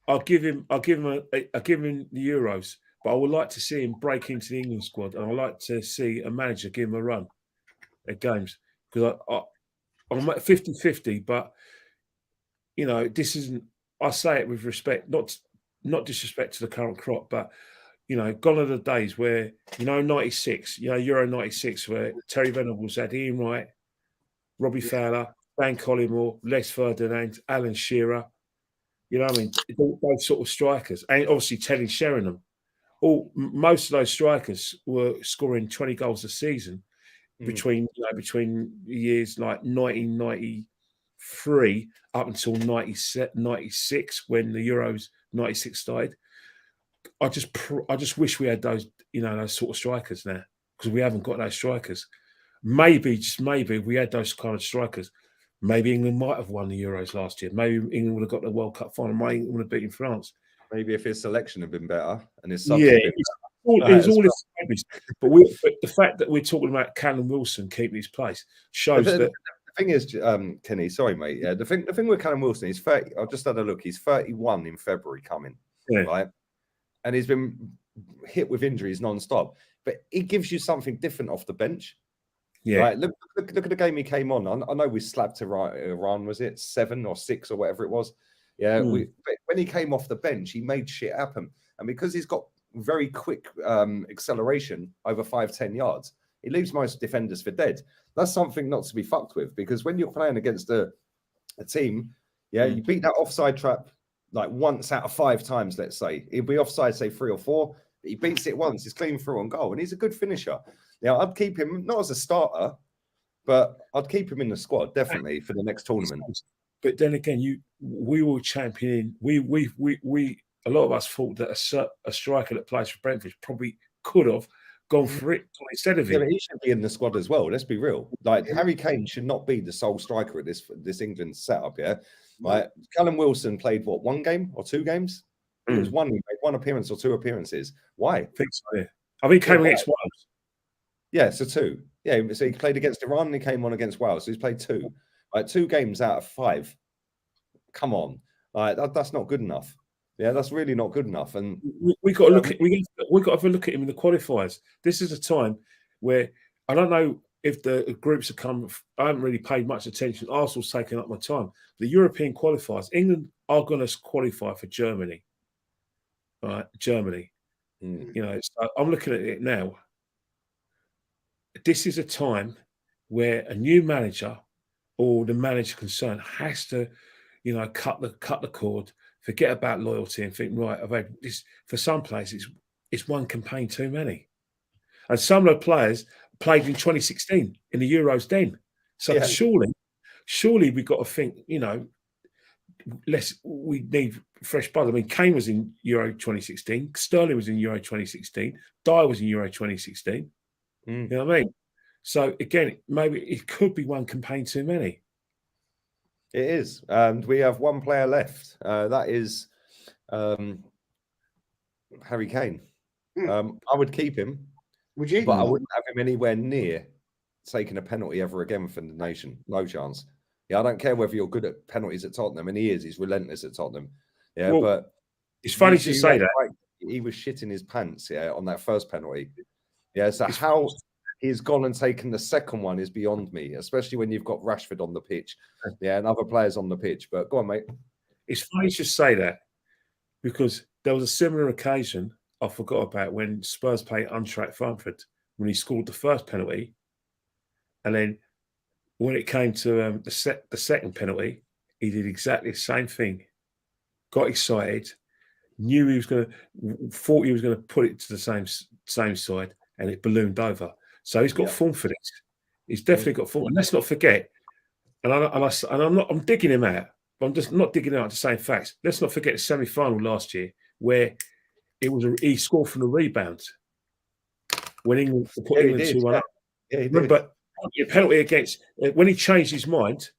Speaker 3: I'll give him the Euros, but I would like to see him break into the England squad, and I'd like to see a manager give him a run at games because I'm at 50-50, but this isn't. I say it with respect, not disrespect to the current crop, but gone are the days where 96, Euro 96, where Terry Venables had Ian Wright, Robbie Fowler, Dan Collymore, Les Ferdinand, Alan Shearer. You know what I mean? Those sort of strikers, and obviously Teddy Sheringham. most of those strikers were scoring 20 goals a season between years like 1993 up until 96 when the Euros 96 started. I just wish we had those those sort of strikers now, because we haven't got those strikers. Maybe, just maybe, if we had those kind of strikers, maybe England might have won the Euros last year. Maybe England would have got the World Cup final. Maybe England would have beaten France.
Speaker 1: Maybe if his selection had been better and his subs had been
Speaker 3: better. It's all established. But the fact that we're talking about Callum Wilson keeping his place shows that.
Speaker 1: The thing is, Kenny, sorry, mate. Yeah, the thing with Callum Wilson, he's 30. I've just had a look. He's 31 in February coming, right? And he's been hit with injuries non-stop. But he gives you something different off the bench. Yeah, right? Look at the game he came on. I know we slapped Iran, was it 7 or 6 or whatever it was? Yeah, but when he came off the bench, he made shit happen. And because he's got very quick acceleration over 5-10 yards, he leaves most defenders for dead. That's something not to be fucked with, because when you're playing against a team, you beat that offside trap like once out of 5 times, let's say. He'll be offside, say 3 or 4, but he beats it once, he's clean through on goal, and he's a good finisher. Now, I'd keep him, not as a starter, but I'd keep him in the squad, definitely, for the next tournament.
Speaker 3: But then again, we were championing. We a lot of us thought that a striker that plays for Brentford probably could have gone for it instead of him.
Speaker 1: Yeah, but he should be in the squad as well. Let's be real. Like, Harry Kane should not be the sole striker at this England setup. Yeah, like Callum Wilson played 1 game or 2 games. It was one. He made 1 appearance or 2 appearances. Why?
Speaker 3: I think so. Yeah. I think he came against Wales.
Speaker 1: Yeah, so 2. Yeah, so he played against Iran and he came on against Wales. So he's played 2. Like 2 games out of 5. Come on, like that's not good enough. Yeah, that's really not good enough. And
Speaker 3: we got to look at we got to have a look at him in the qualifiers. This is a time where I don't know if the groups have come. I haven't really paid much attention. Arsenal's taken up my time. The European qualifiers, England are going to qualify for Germany. Right, Germany. So I'm looking at it now. This is a time where a new manager or the manager concerned has to, cut the cord, forget about loyalty, and think, right, I've had this. For some places, it's 1 campaign too many, and some of the players played in 2016 in the Euros then. So surely we've got to think, we need fresh blood. I mean, Kane was in Euro 2016, Sterling was in Euro 2016, Dyer was in Euro 2016. You know what I mean? So again, maybe it could be 1 campaign too many.
Speaker 1: It is, and we have 1 player left. That is Harry Kane. I would keep him.
Speaker 2: Would you?
Speaker 1: But I wouldn't have him anywhere near taking a penalty ever again for the nation. No chance. Yeah, I don't care whether you're good at penalties at Tottenham, and he is. He's relentless at Tottenham. Yeah, but
Speaker 3: it's funny to say that.
Speaker 1: Like, he was shitting his pants, on that first penalty. Yeah, so how he's gone and taken the second one is beyond me, especially when you've got Rashford on the pitch, and other players on the pitch. But go on, mate.
Speaker 3: It's funny to say that, because there was a similar occasion I forgot about when Spurs played Eintracht Frankfurt, when he scored the first penalty, and then when it came to the second penalty, he did exactly the same thing. Got excited, knew he was thought he was going to put it to the same side, and it ballooned over. So he's got form for this. He's definitely got form. And let's not forget, I'm digging him out, but I'm just not digging out to say facts. Let's not forget the semi-final last year where he scored from the rebound when England put England 2-1 up.
Speaker 1: Yeah,
Speaker 3: remember a penalty against when he changed his mind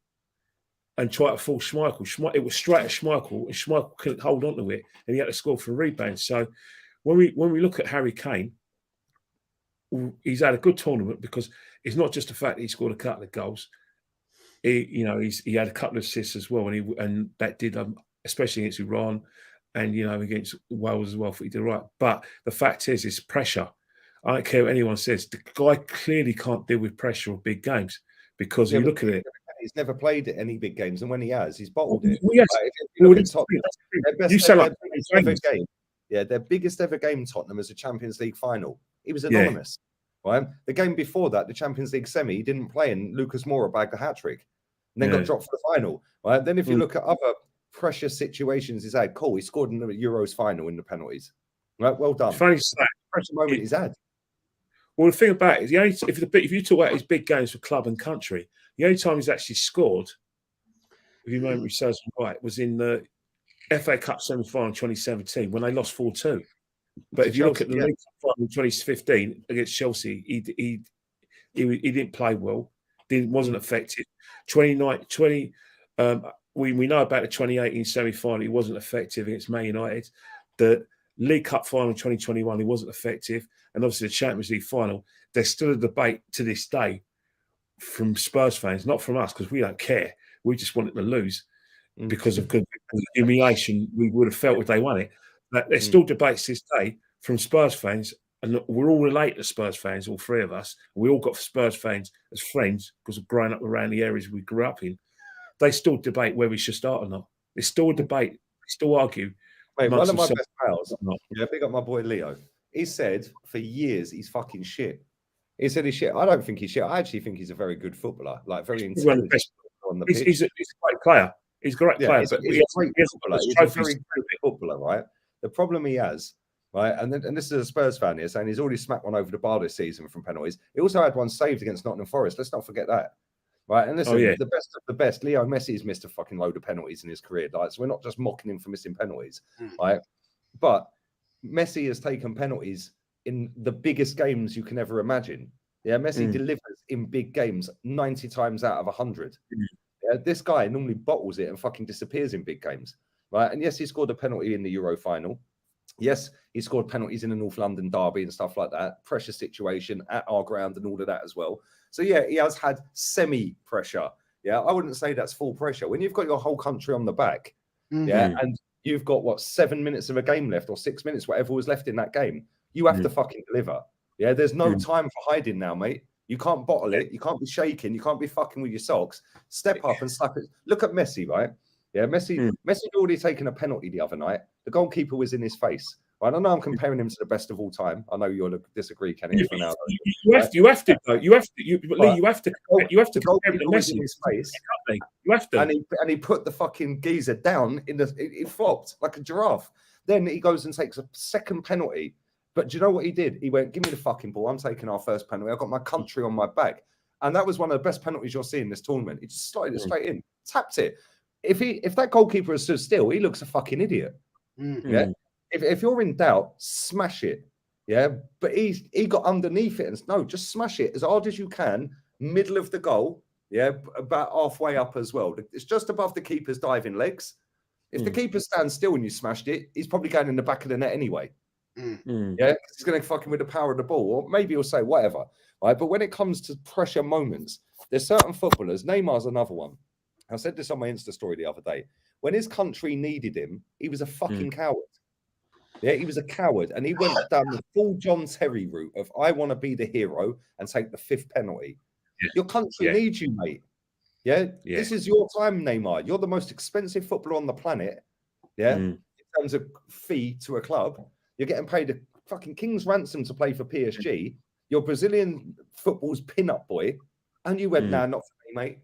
Speaker 3: and tried to force Schmeichel. It was straight at Schmeichel, and Schmeichel couldn't hold on to it, and he had to score for a rebound. So when we look at Harry Kane, he's had a good tournament, because it's not just the fact that he scored a couple of goals. He had a couple of assists as well, and that did especially against Iran, and against Wales as well. He did right, but the fact is, it's pressure. I don't care what anyone says. The guy clearly can't deal with pressure of big games, because you look at it.
Speaker 1: He's never played at any big games, and when he has, he's bottled it.
Speaker 3: Well, yes.
Speaker 1: Their biggest ever game, Tottenham, is a Champions League final. He was anonymous. Right? The game before that, the Champions League semi, he didn't play, and Lucas Moura bagged a hat-trick, and then got dropped for the final. Right? Then if you look at other pressure situations he's had, he scored in the Euros final in the penalties. Right, well done.
Speaker 3: Funny to say,
Speaker 1: Pressure moment he's had.
Speaker 3: well, the thing about it is, if you talk about his big games for club and country, the only time he's actually scored, if your memory serves me right, was in the FA Cup semi-final in 2017 when they lost 4-2. But if you look at the League Cup final in 2015 against Chelsea, he didn't play well, wasn't effective. We know about the 2018 semi-final, he wasn't effective against Man United. The League Cup final in 2021, he wasn't effective. And obviously the Champions League final, there's still a debate to this day from Spurs fans, not from us, because we don't care. We just want it to lose because of the humiliation we would have felt if they won it. But there's still debates this day from Spurs fans, and we're all related to Spurs fans, all three of us. We all got Spurs fans as friends because of growing up around the areas we grew up in. They still debate where we should start or not. There's still a debate. They still argue.
Speaker 1: Mate, one of my best pals, big up my boy Leo. He said for years he's fucking shit. He said he's shit. I don't think he's shit. I actually think he's a very good footballer, like very intelligent on the pitch.
Speaker 3: He's a great player. He's a great player.
Speaker 1: He's a great footballer. He's a very good footballer, right? The problem he has, right, and this is a Spurs fan here saying he's already smacked one over the bar this season from penalties. He also had one saved against Nottingham Forest. Let's not forget that. Right, and listen, the best of the best. Leo Messi's missed a fucking load of penalties in his career. Like, so we're not just mocking him for missing penalties, right? But Messi has taken penalties in the biggest games you can ever imagine. Yeah, Messi delivers in big games 90 times out of 100. Yeah, this guy normally bottles it and fucking disappears in big games, right? And yes, he scored a penalty in the Euro final. Yes, he scored penalties in the North London derby and stuff like that. Pressure situation at our ground and all of that as well. So yeah, he has had semi-pressure. Yeah, I wouldn't say that's full pressure. When you've got your whole country on the back, yeah, and you've got 7 minutes of a game left or 6 minutes, whatever was left in that game, you have to fucking deliver. Yeah, there's no time for hiding now, mate. You can't bottle it. You can't be shaking. You can't be fucking with your socks. Step up and slap it. Look at Messi, right? Yeah, Messi had already taken a penalty the other night. The goalkeeper was in his face. Right? I know I'm comparing him to the best of all time. I know you'll disagree, Kenny.
Speaker 3: You have to, though. You have to compare him to Messi.
Speaker 1: In his face.
Speaker 3: You have to.
Speaker 1: And he put the fucking geezer down it flopped like a giraffe. Then he goes and takes a second penalty. But do you know what he did? He went, give me the fucking ball. I'm taking our first penalty. I've got my country on my back. And that was one of the best penalties you'll see in this tournament. He just slotted it straight in, tapped it. If that goalkeeper has stood still, he looks a fucking idiot. Yeah. If you're in doubt, smash it. Yeah. But he got underneath it and just smash it as hard as you can, middle of the goal. Yeah. About halfway up as well. It's just above the keeper's diving legs. If the keeper stands still and you smashed it, he's probably going in the back of the net anyway. Yeah, he's going to fucking with the power of the ball, or maybe he'll say whatever, right? But when it comes to pressure moments, there's certain footballers. Neymar's another one. I said this on my Insta story the other day. When his country needed him, he was a fucking coward. Yeah, he was a coward, and he went down the full John Terry route of I want to be the hero and take the 5th penalty. Your country needs you, mate. Yeah, this is your time, Neymar. You're the most expensive footballer on the planet. Yeah, in terms of fee to a club. You're getting paid a fucking king's ransom to play for PSG. You're Brazilian football's pin-up boy. And you went, nah, not for me, mate.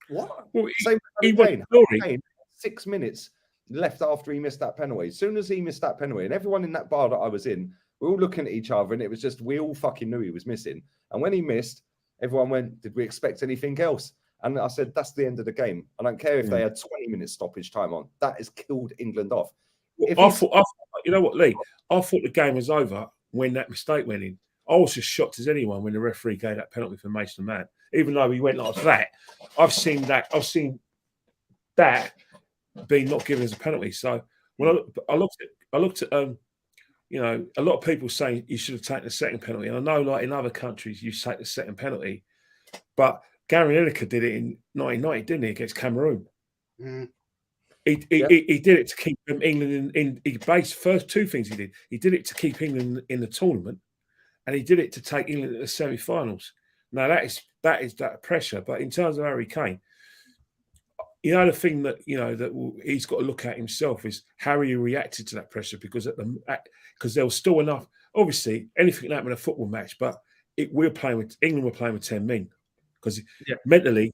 Speaker 1: What? Well, same with Kane. 6 minutes left after he missed that penalty. As soon as he missed that penalty, and everyone in that bar that I was in, we were all looking at each other, and it was just, we all fucking knew he was missing. And when he missed, everyone went, did we expect anything else? And I said, that's the end of the game. I don't care if they had 20 minutes stoppage time on. That has killed England off.
Speaker 3: You know what, Lee? I thought the game was over when that mistake went in. I was as shocked as anyone when the referee gave that penalty for Mason Mount. Even though he went like that, I've seen that being not given as a penalty. So when I looked at you know, a lot of people saying you should have taken the second penalty. And I know, like in other countries, you take the second penalty, but Gary Lineker did it in 1990, didn't he, against Cameroon? He did it to keep England in. He based first two things he did. He did it to keep England in the tournament, and he did it to take England to the semi-finals. Now that is that pressure. But in terms of Harry Kane, you know, the thing that he's got to look at himself is how he reacted to that pressure, because there was still enough. Obviously, anything can happen in a football match, but England were playing with 10 men, because mentally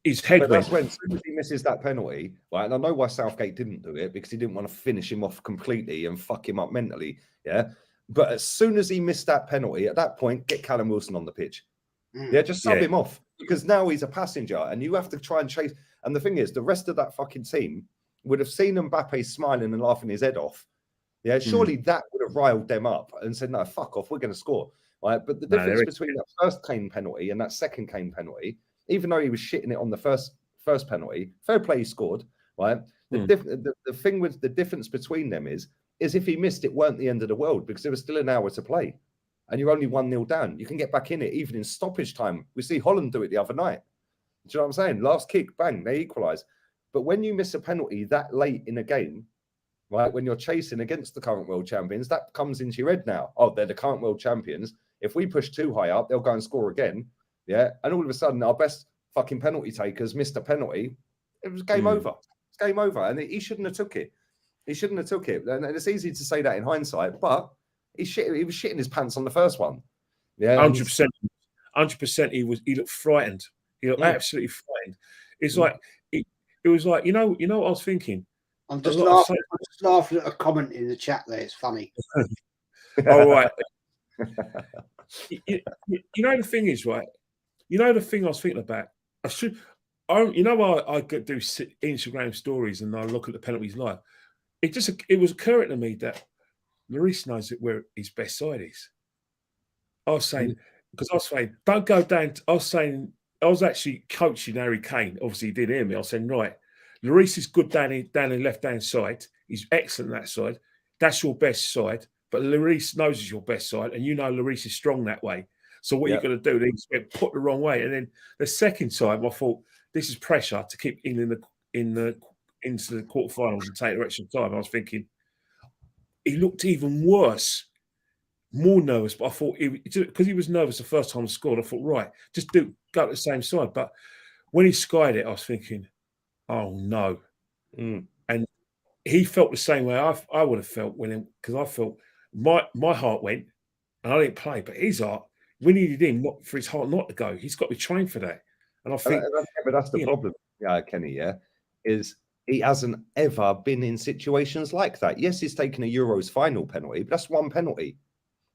Speaker 3: his head
Speaker 1: But
Speaker 3: went.
Speaker 1: that's when, as soon as he misses that penalty, right? And I know why Southgate didn't do it, because he didn't want to finish him off completely and fuck him up mentally. Yeah. But as soon as he missed that penalty, at that point, get Callum Wilson on the pitch. Yeah, just sub him off, because now he's a passenger and you have to try and chase. And the thing is, the rest of that fucking team would have seen Mbappe smiling and laughing his head off. Yeah, surely that would have riled them up and said, no, fuck off, we're going to score. Right? But the difference between that first Kane penalty and that second Kane penalty, even though he was shitting it on the first penalty, fair play, he scored. Right? The thing with the difference between them is if he missed it, weren't the end of the world, because there was still an hour to play. And you're only 1-0 down. You can get back in it, even in stoppage time. We see Holland do it the other night. Do you know what I'm saying? Last kick, bang, they equalise. But when you miss a penalty that late in a game, right, when you're chasing against the current world champions, that comes into your head now. Oh, they're the current world champions. If we push too high up, they'll go and score again. Yeah. And all of a sudden, our best fucking penalty takers missed a penalty. It was game over. It's game over. And he shouldn't have took it. He shouldn't have took it. And it's easy to say that in hindsight, but he was shitting his pants on the first one. Yeah,
Speaker 3: 100%. 100%. He looked frightened. He looked absolutely frightened. It's like it was like, you know what I was thinking?
Speaker 2: I'm just laughing at a comment in the chat there. It's funny.
Speaker 3: All right. you know the thing is, right? You know the thing I was thinking about. I do Instagram stories and I look at the penalties live. It was occurring to me that Lloris knows where his best side is. I was saying, don't go down. I was actually coaching Harry Kane. Obviously, he did hear me. I was saying, right, Lloris is good down the left-hand side. He's excellent that side. That's your best side. But Lloris knows it's your best side, and you know Lloris is strong that way. So what you're going to do, he's put the wrong way. And then the second time, I thought, this is pressure to keep England into the quarterfinals and take the extra time. I was thinking, he looked even worse, more nervous. But I thought, because he was nervous the first time he scored, I thought, right, just go to the same side. But when he skied it, I was thinking, oh no. And he felt the same way I would have felt because I felt my heart went, and I didn't play, but his heart, we needed him for his heart not to go. He's got to be trained for that. And I think,
Speaker 1: but that's the problem, Kenny. Yeah, is he hasn't ever been in situations like that. Yes, he's taken a Euros final penalty, but that's one penalty.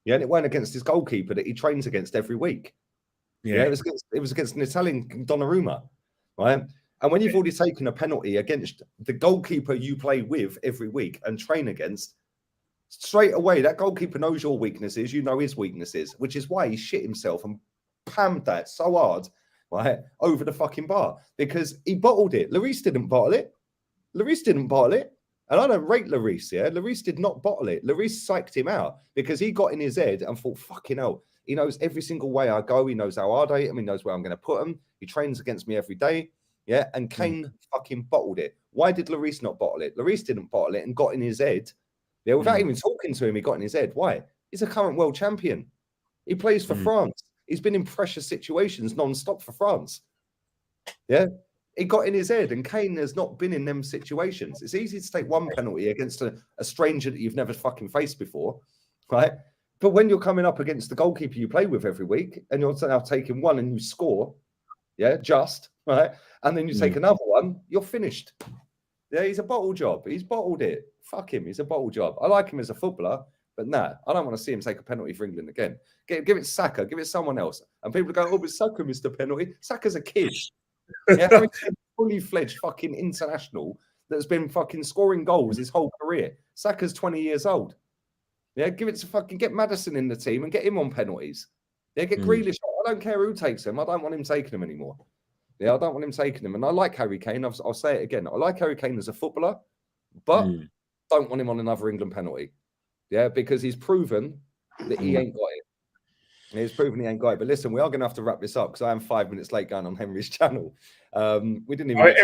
Speaker 1: Yeah, and it went against his goalkeeper that he trains against every week. Yeah, it was against an Italian Donnarumma, right? And when you've already taken a penalty against the goalkeeper you play with every week and train against, straight away that goalkeeper knows your weaknesses, you know his weaknesses, which is why he shit himself and pammed that so hard, right, over the fucking bar, because he bottled it. Lloris didn't bottle it. And I don't rate Lloris, yeah? Lloris did not bottle it. Lloris psyched him out because he got in his head and thought, fucking hell, he knows every single way I go. He knows how hard I am. He knows where I'm going to put him. He trains against me every day. Yeah, and Kane fucking bottled it. Why did Lloris not bottle it? Lloris didn't bottle it and got in his head. Yeah, without even talking to him, he got in his head. Why? He's a current world champion. He plays for France. He's been in pressure situations non-stop for France. Yeah, he got in his head, and Kane has not been in them situations. It's easy to take one penalty against a stranger that you've never fucking faced before, right? But when you're coming up against the goalkeeper you play with every week, and you're now taking one and you score, yeah, right? And then you take another one, you're finished. Yeah, he's a bottle job. He's bottled it. Fuck him. He's a bottle job. I like him as a footballer, but nah, I don't want to see him take a penalty for England again. Give it Saka. Give it someone else. And people go, oh, but Saka missed a penalty. Saka's a kid. Yeah, fully fledged fucking international that's been fucking scoring goals his whole career. Saka's 20 years old. Yeah, get Maddison in the team and get him on penalties. Yeah, get Grealish. I don't care who takes him. I don't want him taking them anymore. Yeah, I don't want him taking them. And I like Harry Kane. I'll say it again. I like Harry Kane as a footballer, but don't want him on another England penalty. Yeah, because he's proven that he ain't got it. He's proven he ain't got it. But listen, we are going to have to wrap this up because I am 5 minutes late going on Henry's channel. We didn't even.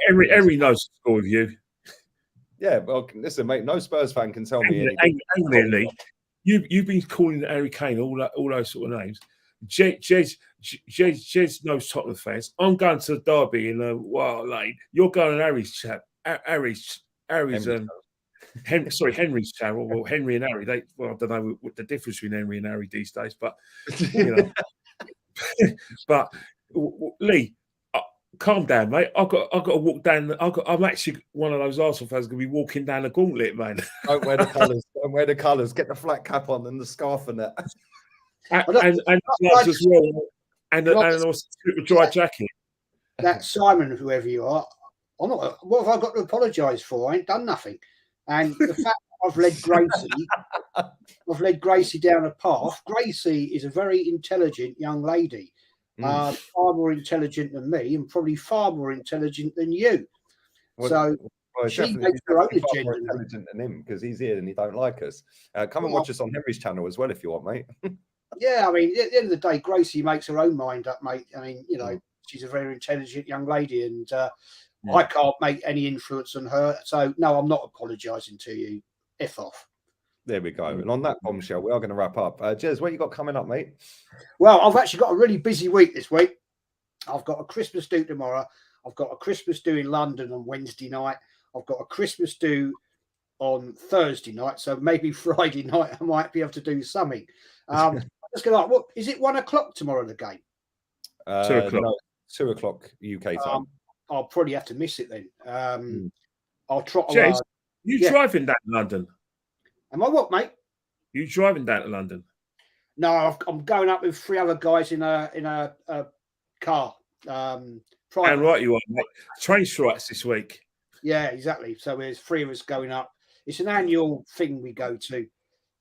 Speaker 3: Henry knows the score with you.
Speaker 1: Yeah, well, listen, mate. No Spurs fan can tell me
Speaker 3: anything. You've been calling Harry Kane all those sort of names. JEZ'S knows Tottenham fans. I'm going to the derby in Wild Lane. You're going to Harry's chat. Henry's channel, or Henry and Harry. I don't know what the difference between Henry and Harry these days, but you know. But Lee, calm down, mate. I've got to walk down. I'm actually one of those Arsenal fans going to be walking down the gauntlet, man.
Speaker 1: Don't wear the colours. Don't wear the colours. Get the flat cap on and the scarf and that.
Speaker 3: and gloves as well, and also a dry jacket.
Speaker 2: That Simon, whoever you are, I'm not. What have I got to apologise for? I ain't done nothing. And the fact that I've led Gracie down a path. Gracie is a very intelligent young lady, far more intelligent than me, and probably far more intelligent than you. Well, she makes her own agenda.
Speaker 1: More intelligent than him because he's here and he don't like us. Come and watch us on Henry's channel as well if you want, mate.
Speaker 2: Yeah, I mean, at the end of the day, Gracie makes her own mind up, mate. I mean, you know, she's a very intelligent young lady, and I can't make any influence on her. So, no, I'm not apologising to you. F off.
Speaker 1: There we go. And on that bombshell, we are going to wrap up. Jez, what you got coming up, mate?
Speaker 2: Well, I've actually got a really busy week this week. I've got a Christmas do tomorrow. I've got a Christmas do in London on Wednesday night. I've got a Christmas do on Thursday night. So maybe Friday night I might be able to do something. I'm just going to what is it 1 o'clock tomorrow, the game?
Speaker 3: 2 o'clock.
Speaker 1: No, 2 o'clock UK time.
Speaker 2: I'll probably have to miss it then. I'll trot
Speaker 3: Jez, you driving down to London?
Speaker 2: Am I what, mate?
Speaker 3: You driving down to London?
Speaker 2: No, I'm going up with 3 other guys in a car.
Speaker 3: And right, you are, mate. Train strikes this week.
Speaker 2: Yeah, exactly. So there's 3 of us going up. It's an annual thing we go to,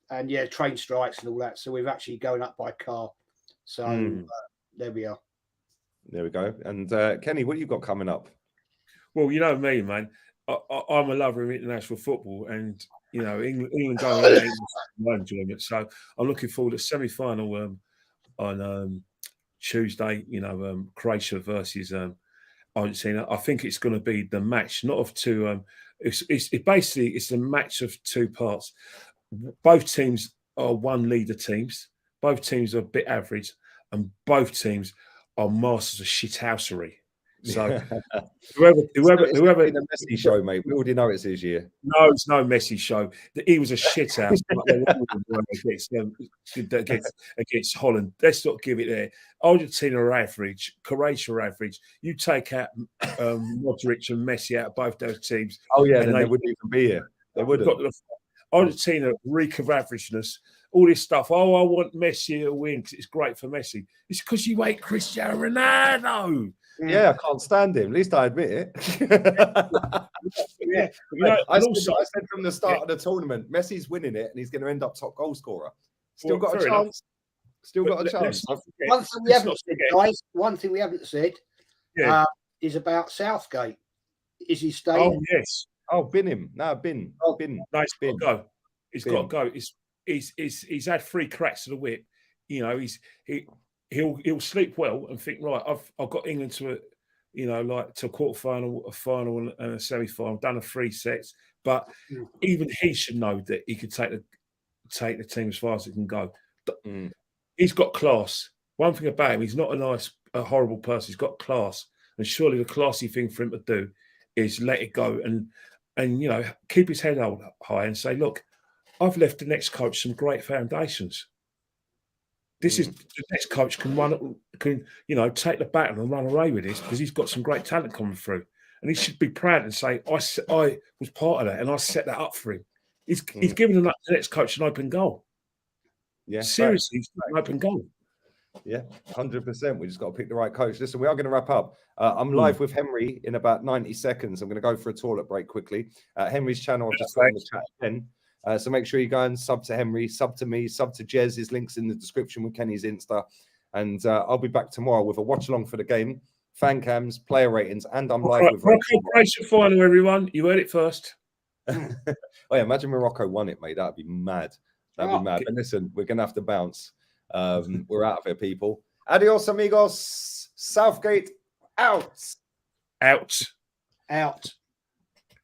Speaker 2: and train strikes and all that. So we're actually going up by car. So there we are. There
Speaker 1: we go. And Kenny, what you got coming up?
Speaker 3: Well, you know me, man. I'm a lover of international football, and you know England going out is my enjoyment. So I'm looking forward to semi-final on Tuesday. You know, Croatia versus Argentina. I think it's going to be the match, not of two. It's basically a match of 2 parts. Both teams are 1 leader teams. Both teams are a bit average, and both teams are masters of shithousery. So whoever
Speaker 1: the Messi show, mate. We already know it's his year.
Speaker 3: No, it's no Messi show. He was a shithouse against Holland. Let's not give it there. Argentina are average. Croatia are average. You take out Modric and Messi out of both those teams.
Speaker 1: Oh yeah, then they wouldn't even be here. They wouldn't.
Speaker 3: Argentina reek of averageness. All this stuff. Oh, I want Messi to win because it's great for Messi. It's because you hate Cristiano Ronaldo.
Speaker 1: Yeah, I can't stand him. At least I admit it. I said from the start of the tournament, Messi's winning it, and he's going to end up top goal scorer. Still got a chance. Still got a chance.
Speaker 2: One thing we haven't said, is about Southgate. Is he staying?
Speaker 3: Oh yes.
Speaker 1: Oh, bin him. No, bin.
Speaker 3: Nice bin. Go. He's got to go. He's had 3 cracks to the whip. You know, he'll sleep well and think, right, I've got England to to a quarterfinal, a final, and a semi-final. I've done 3 sets, but even he should know that he could take the team as far as it can go. He's got class. One thing about him, he's not a horrible person. He's got class, and surely the classy thing for him to do is let it go and keep his head high and say, look, I've left the next coach some great foundations. This is the next coach can take the baton and run away with this because he's got some great talent coming through, and he should be proud and say, I was part of that and I set that up for him. He's given the next coach an open goal.
Speaker 1: Yeah,
Speaker 3: seriously, he's an open goal.
Speaker 1: Yeah, 100%. We just got to pick the right coach. Listen, we are going to wrap up. I'm live with Henry in about 90 seconds. I'm going to go for a toilet break quickly. Henry's channel, I've just put in the chat again. So make sure you go and sub to Henry, sub to me, sub to Jez. His link's in the description with Kenny's Insta. And I'll be back tomorrow with a watch along for the game, fan cams, player ratings, and I'm live with
Speaker 3: Croatia final, everyone. You heard it first.
Speaker 1: Oh yeah, imagine Morocco won it, mate. That'd be mad. That'd be mad. But listen, we're gonna have to bounce. We're out of here, people. Adios, amigos. Southgate out.
Speaker 3: Out.
Speaker 2: Out.